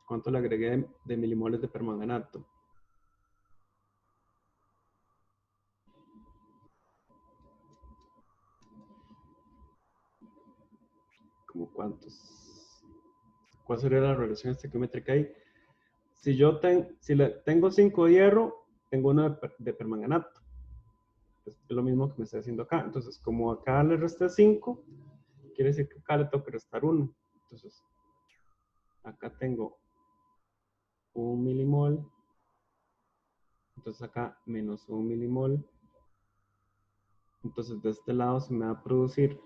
¿cuánto le agregué de milimoles de permanganato? ¿Cómo cuántos? ¿Cuál sería la relación estequiométrica ahí? Si tengo 5 de hierro, tengo 1 de permanganato. Es lo mismo que me estoy haciendo acá. Entonces, como acá le resté 5, quiere decir que acá le tengo que restar 1. Entonces, acá tengo 1 milimol. Entonces acá menos 1 milimol. Entonces de este lado se me va a producir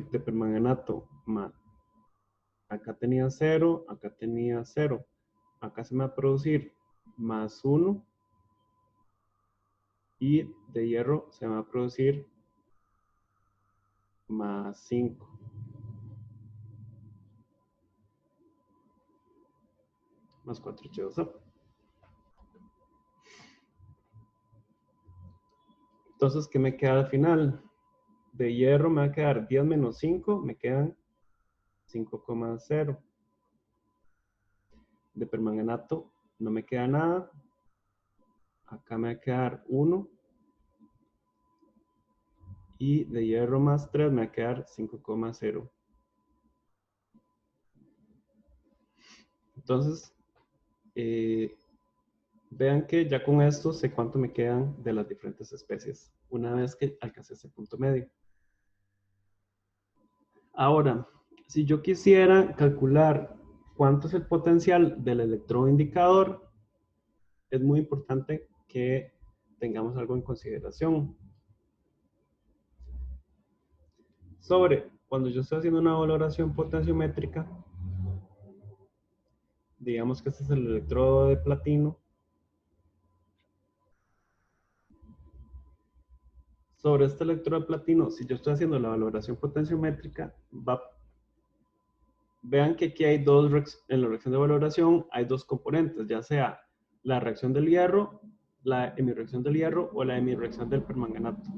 de permanganato más. Acá tenía 0, acá tenía 0. Acá se me va a producir más 1. Y de hierro se me va a producir más 5. Más 4 H2O. Entonces, ¿qué me queda al final? De hierro me va a quedar 10 menos 5, me quedan 5,0. De permanganato no me queda nada. Acá me va a quedar 1. Y de hierro más 3 me va a quedar 5,0. Entonces, vean que ya con esto sé cuánto me quedan de las diferentes especies, una vez que alcancé ese punto medio. Ahora, si yo quisiera calcular cuánto es el potencial del electrodo indicador, es muy importante que tengamos algo en consideración. Sobre cuando yo estoy haciendo una valoración potenciométrica, digamos que este es el electrodo de platino. Sobre este electrodo de platino, si yo estoy haciendo la valoración potenciométrica, vean que aquí hay en la reacción de valoración hay dos componentes, ya sea la reacción del hierro, la hemirreacción del hierro o la hemirreacción del permanganato.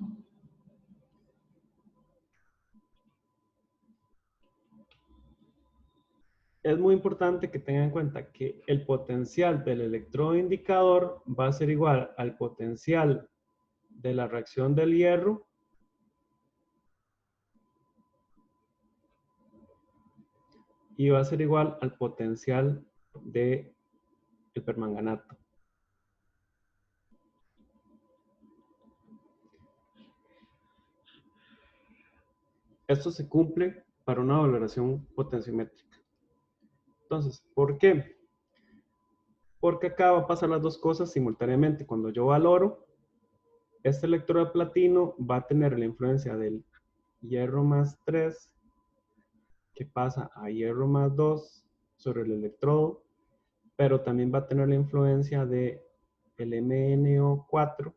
Es muy importante que tengan en cuenta que el potencial del electrodo indicador va a ser igual al potencial de la reacción del hierro y va a ser igual al potencial del permanganato. Esto se cumple para una valoración potenciométrica. Entonces, ¿por qué? Porque acá va a pasar las dos cosas simultáneamente. Cuando yo valoro, este electrodo de platino va a tener la influencia del hierro más 3, que pasa a hierro más 2 sobre el electrodo, pero también va a tener la influencia de el MnO4,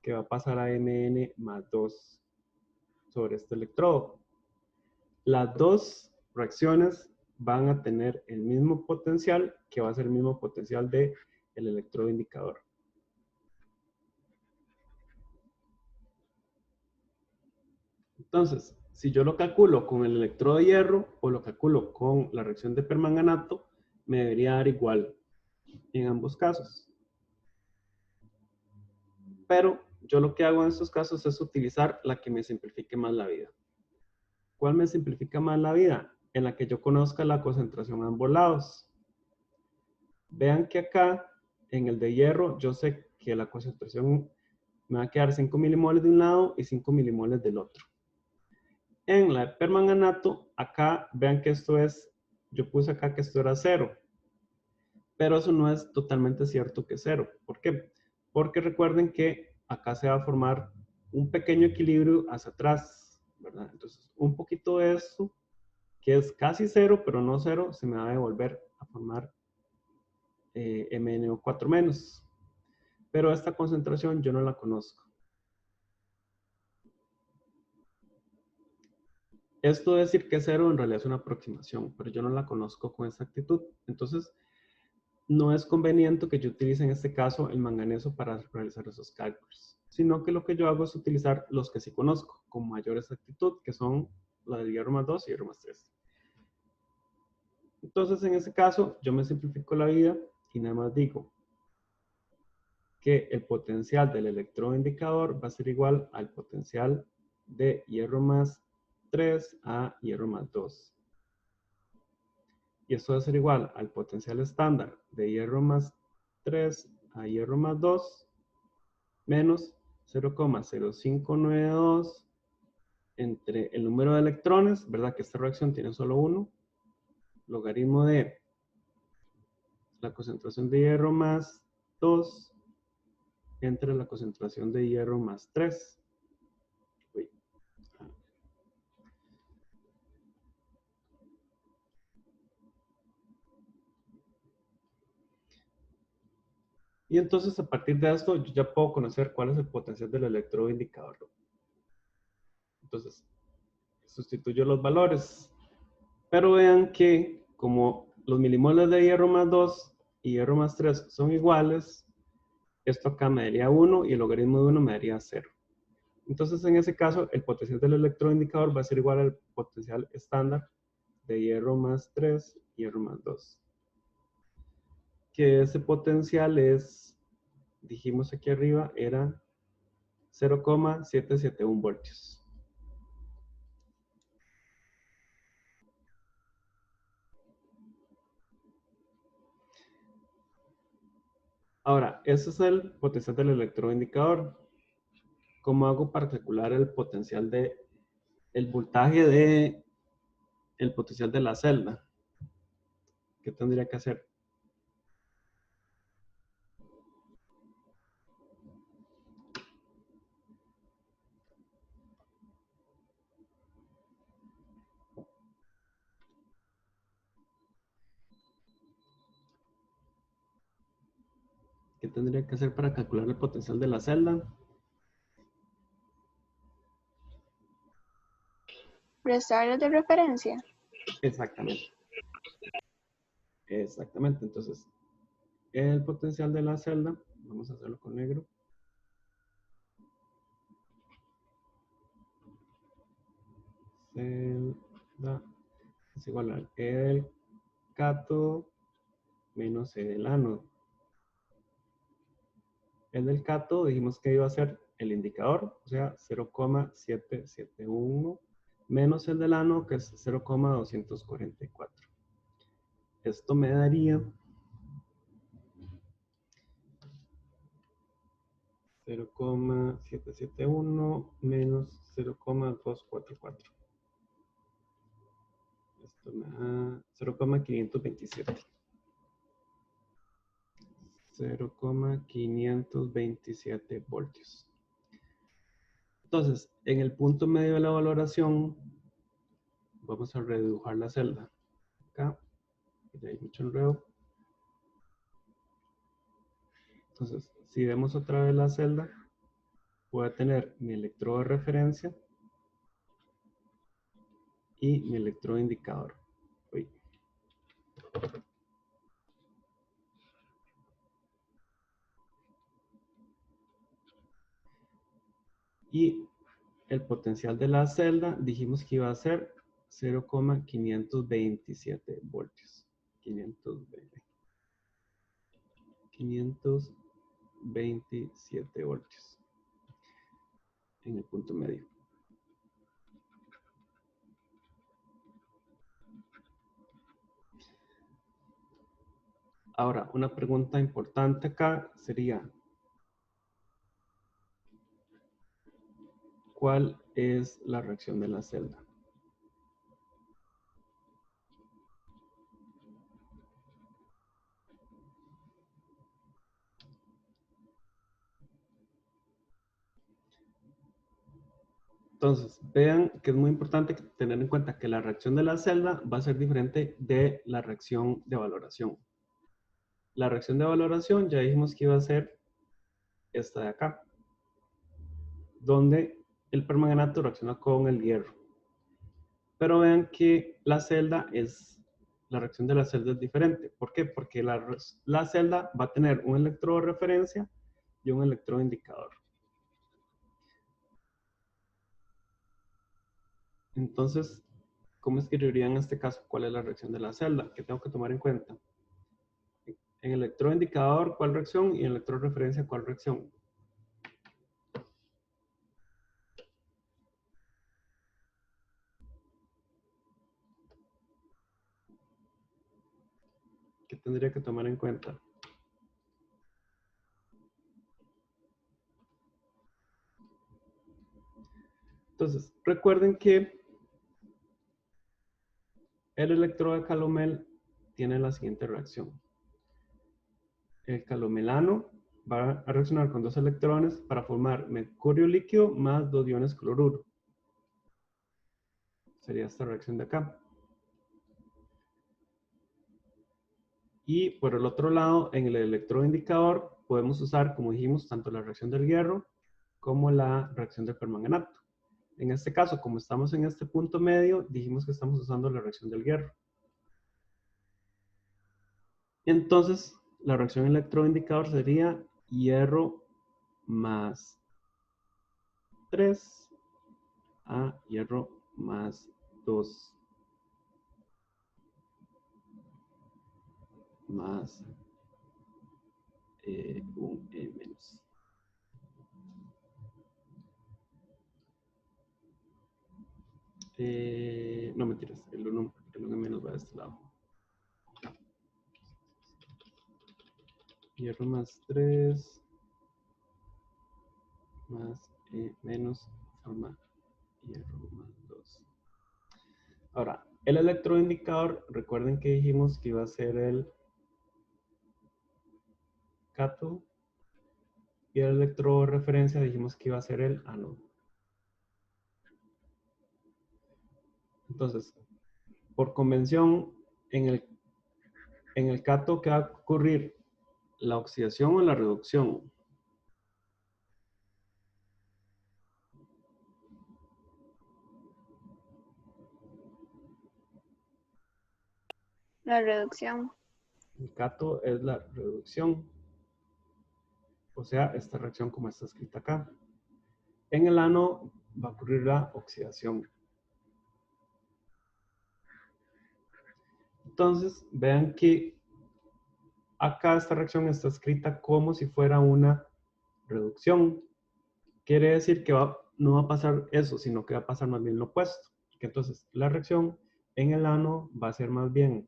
que va a pasar a Mn más 2 sobre este electrodo. Las dos reacciones van a tener el mismo potencial, que va a ser el mismo potencial del electrodo indicador. Entonces, si yo lo calculo con el electrodo de hierro o lo calculo con la reacción de permanganato, me debería dar igual en ambos casos. Pero yo lo que hago en estos casos es utilizar la que me simplifique más la vida. ¿Cuál me simplifica más la vida? En la que yo conozca la concentración a ambos lados. Vean que acá En el de hierro, yo sé que la concentración me va a quedar 5 milimoles de un lado y 5 milimoles del otro. En la de permanganato, acá vean que esto es, yo puse acá que esto era 0, pero eso no es totalmente cierto que es 0. ¿Por qué? Porque recuerden que acá se va a formar un pequeño equilibrio hacia atrás, ¿verdad? Entonces, un poquito de esto, que es casi 0, pero no 0, se me va a devolver a formar MnO4 menos. Pero esta concentración yo no la conozco. Esto de decir que es 0 en realidad es una aproximación, pero yo no la conozco con exactitud. Entonces, no es conveniente que yo utilice en este caso el manganeso para realizar esos cálculos, sino que lo que yo hago es utilizar los que sí conozco con mayor exactitud, que son la del hierro más 2 y hierro más 3. Entonces, en este caso, yo me simplifico la vida y nada más digo que el potencial del electrodo indicador va a ser igual al potencial de hierro más 3 a hierro más 2. Y esto va a ser igual al potencial estándar de hierro más 3 a hierro más 2 menos 0,0592 entre el número de electrones, ¿verdad? Que esta reacción tiene solo uno, logaritmo de la concentración de hierro más 2 entre la concentración de hierro más 3. Uy. Y entonces a partir de esto yo ya puedo conocer cuál es el potencial del electrodo indicador. Entonces sustituyo los valores. Pero vean que como los milimoles de hierro más 2 y hierro más 3 son iguales, esto acá me daría 1 y el logaritmo de 1 me daría 0. Entonces, en ese caso, el potencial del electrodo indicador va a ser igual al potencial estándar de hierro más 3, hierro más 2. Que ese potencial es, dijimos aquí arriba, era 0,771 voltios. Ahora, ese es el potencial del electrodo indicador. ¿Cómo hago para calcular el potencial el voltaje de el potencial de la celda? ¿Qué tendría que hacer? ¿Qué tendría que hacer para calcular el potencial de la celda? Restarlos de referencia. Exactamente. Exactamente. Entonces, el potencial de la celda, vamos a hacerlo con negro. Celda es igual al E del cátodo menos E del ánodo. El del cátodo dijimos que iba a ser el indicador, o sea, 0,771 menos el del ánodo, que es 0,244. Esto me daría 0,771 menos 0,244. Esto me da 0,527. 0,527 voltios. Entonces, en el punto medio de la valoración, vamos a redibujar la celda. Acá, ya hay mucho enredo. Entonces, si vemos otra vez la celda, voy a tener mi electrodo de referencia y mi electrodo indicador. Uy. Y el potencial de la celda dijimos que iba a ser 0,527 voltios. 527 voltios en el punto medio. Ahora, una pregunta importante acá sería, ¿cuál es la reacción de la celda? Entonces, vean que es muy importante tener en cuenta que la reacción de la celda va a ser diferente de la reacción de valoración. La reacción de valoración ya dijimos que iba a ser esta de acá, donde el permanganato reacciona con el hierro. Pero vean que la reacción de la celda es diferente. ¿Por qué? Porque la celda va a tener un electrodo de referencia y un electrodo indicador. Entonces, ¿cómo escribiría en este caso cuál es la reacción de la celda? ¿Qué tengo que tomar en cuenta? En el electrodo indicador, ¿cuál reacción? Y en el electrodo de referencia, ¿cuál reacción? ¿Qué tendría que tomar en cuenta? Entonces, recuerden que el electrodo de calomel tiene la siguiente reacción. El calomelano va a reaccionar con dos electrones para formar mercurio líquido más dos iones cloruro. Sería esta reacción de acá. Y por el otro lado, en el electrodo indicador, podemos usar, como dijimos, tanto la reacción del hierro como la reacción del permanganato. En este caso, como estamos en este punto medio, dijimos que estamos usando la reacción del hierro. Entonces, la reacción electroindicador sería hierro más 3 a hierro más 2 más un E menos. No mentiras, el 1 menos va de este lado. Hierro más 3 más E menos forma hierro más 2. Ahora, el electroindicador, recuerden que dijimos que iba a ser el cátodo y el electrodo de referencia dijimos que iba a ser el ánodo. Entonces, por convención, en el cátodo que va a ocurrir la oxidación o la reducción. La reducción. El cátodo es la reducción, o sea, esta reacción como está escrita acá. En el ánodo va a ocurrir la oxidación. Entonces, vean que acá esta reacción está escrita como si fuera una reducción. Quiere decir que no va a pasar eso, sino que va a pasar más bien lo opuesto. Que entonces la reacción en el ánodo va a ser más bien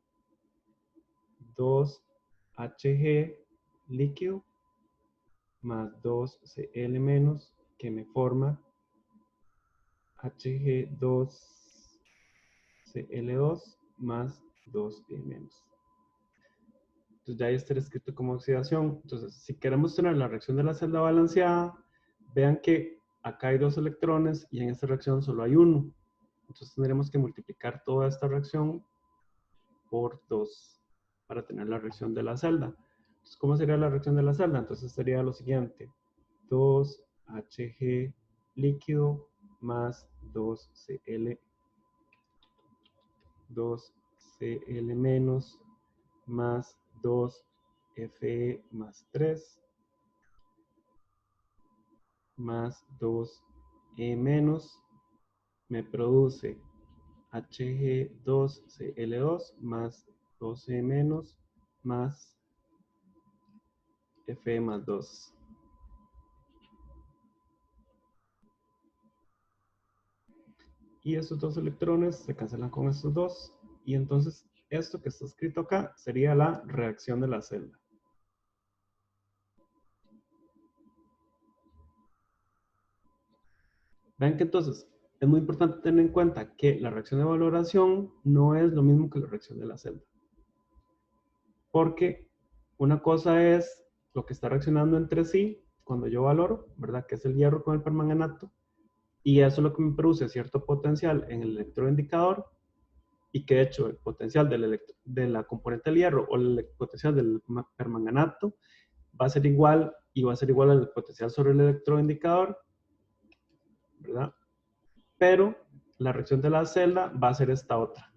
2Hg líquido más 2Cl menos, que me forma Hg2Cl2 más 2E menos. Entonces ya está escrito como oxidación. Entonces, si queremos tener la reacción de la celda balanceada, vean que acá hay dos electrones y en esta reacción solo hay uno. Entonces tendremos que multiplicar toda esta reacción por 2 para tener la reacción de la celda. Entonces, ¿cómo sería la reacción de la celda? Entonces sería lo siguiente. 2Hg líquido más 2Cl menos más 2Fe más 3 más 2E menos me produce Hg2Cl2 más 2E menos más Fe más 2. Y estos dos electrones se cancelan con estos dos y entonces esto que está escrito acá sería la reacción de la celda. Vean que entonces es muy importante tener en cuenta que la reacción de valoración no es lo mismo que la reacción de la celda. Porque una cosa es lo que está reaccionando entre sí cuando yo valoro, ¿verdad? Que es el hierro con el permanganato. Y eso es lo que me produce cierto potencial en el electroindicador. Y que de hecho el potencial de la componente del hierro o el potencial del permanganato va a ser igual y va a ser igual al potencial sobre el electroindicador, ¿verdad? Pero la reacción de la celda va a ser esta otra.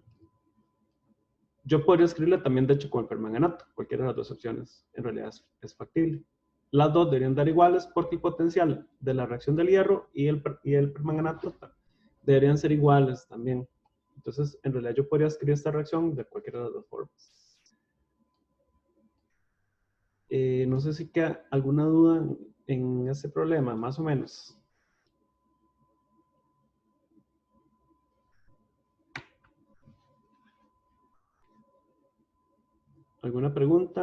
Yo podría escribirla también, de hecho, con el permanganato. Cualquiera de las dos opciones en realidad es factible. Las dos deberían dar iguales porque el potencial de la reacción del hierro y el permanganato deberían ser iguales también. Entonces, en realidad yo podría escribir esta reacción de cualquiera de las dos formas. No sé si queda alguna duda en ese problema, más o menos. ¿Alguna pregunta?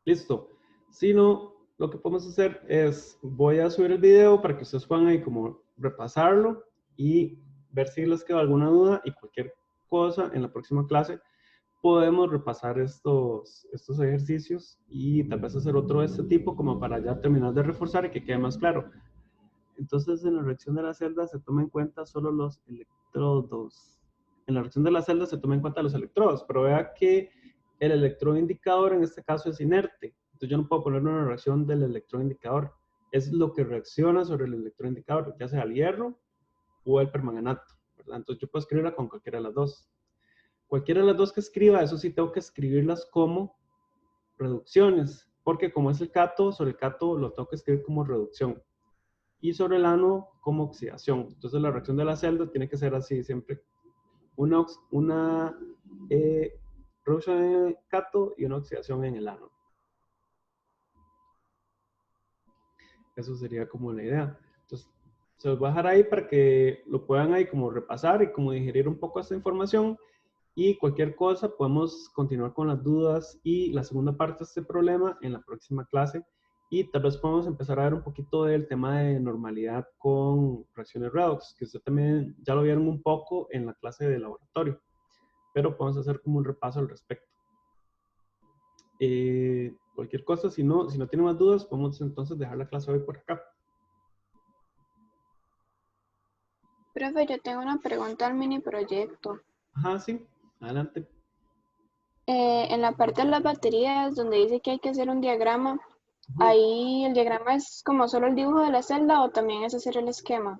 Listo. Si no, lo que podemos hacer es, voy a subir el video para que ustedes puedan ahí como repasarlo y ver si les quedó alguna duda y cualquier cosa en la próxima clase podemos repasar estos ejercicios y tal vez hacer otro de este tipo como para ya terminar de reforzar y que quede más claro. Entonces, en la reacción de la celda se toma en cuenta solo los electrodos. En la reacción de la celda se toma en cuenta los electrodos, pero vea que el electroindicador en este caso es inerte. Entonces yo no puedo poner una reacción del electroindicador. Es lo que reacciona sobre el electroindicador, ya sea el hierro o el permanganato, ¿verdad? Entonces yo puedo escribirla con cualquiera de las dos. Cualquiera de las dos que escriba, eso sí tengo que escribirlas como reducciones, porque como es el cato, sobre el cato lo tengo que escribir como reducción. Y sobre el ano como oxidación. Entonces la reacción de la celda tiene que ser así siempre. Una reducción en el cato y una oxidación en el ano. Eso sería como la idea. Entonces se los voy a dejar ahí para que lo puedan ahí como repasar y como digerir un poco esta información. Y cualquier cosa podemos continuar con las dudas y la segunda parte de este problema en la próxima clase. Y tal vez podemos empezar a ver un poquito del tema de normalidad con reacciones redox, que usted también ya lo vieron un poco en la clase de laboratorio, pero podemos hacer como un repaso al respecto. Cualquier cosa, si no tienen más dudas, podemos entonces dejar la clase hoy por acá. Profe, yo tengo una pregunta al mini proyecto. Ajá, sí, adelante. En la parte de las baterías, donde dice que hay que hacer un diagrama, Ujú. ahí el diagrama es como solo el dibujo de la celda o también es hacer el esquema.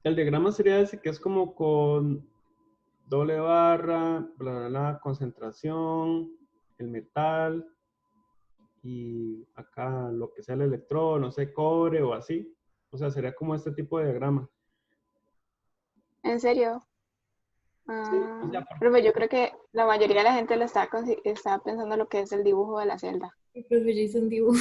El diagrama sería ese que es como con doble barra, bla, bla, bla, concentración, el metal y acá lo que sea el electrodo, no sé, cobre o así. O sea, sería como este tipo de diagrama. ¿En serio? Sí, o Ah, sea, profe, yo creo que la mayoría de la gente está pensando lo que es el dibujo de la celda. El profe ya hizo un dibujo.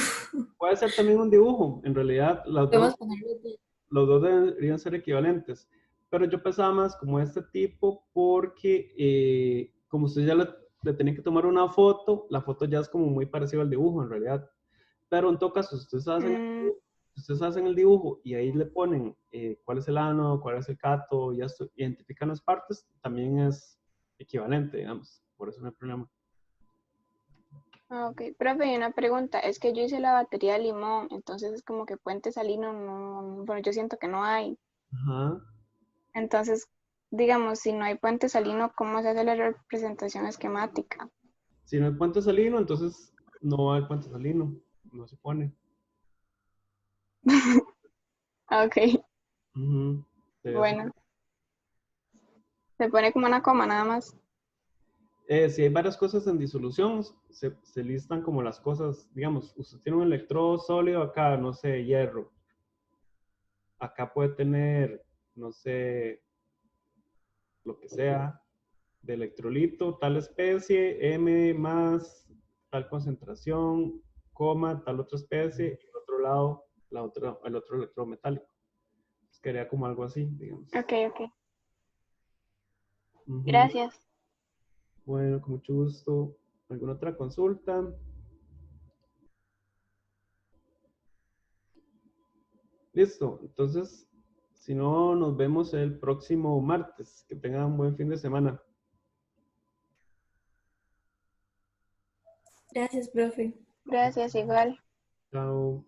puede ser también un dibujo. En realidad, Podemos ponerlo de... los dos deberían ser equivalentes. Pero yo pensaba más como este tipo porque como usted ya le tenía que tomar una foto, la foto ya es como muy parecida al dibujo en realidad. Pero en todo caso, Mm, si ustedes hacen el dibujo y ahí le ponen cuál es el ano, cuál es el cato, y esto, identifican las partes, también es equivalente, digamos. Por eso no hay problema. ok, profe, y una pregunta, es que yo hice la batería de limón, entonces es como que puente salino, no, bueno, yo siento que no hay. Ajá. Entonces, digamos, si no hay puente salino, ¿cómo se hace la representación esquemática? Si no hay puente salino, entonces no hay puente salino. No se pone. Ok, Ujú. Sería así. bueno, se pone como una coma nada más. Si hay varias cosas en disolución, se listan como las cosas, digamos, usted tiene un electrodo sólido acá, no sé, hierro. Acá puede tener, no sé, lo que sea, de electrolito, tal especie, M más tal concentración, coma, tal otra especie, y al otro lado el otro electrodo metálico. Entonces, quedaría como algo así, digamos. Ok, ok. Ujú. Gracias. Bueno, con mucho gusto. ¿Alguna otra consulta? Listo. Entonces, si no, nos vemos el próximo martes. Que tengan un buen fin de semana. Gracias, profe. Gracias, igual. Chao.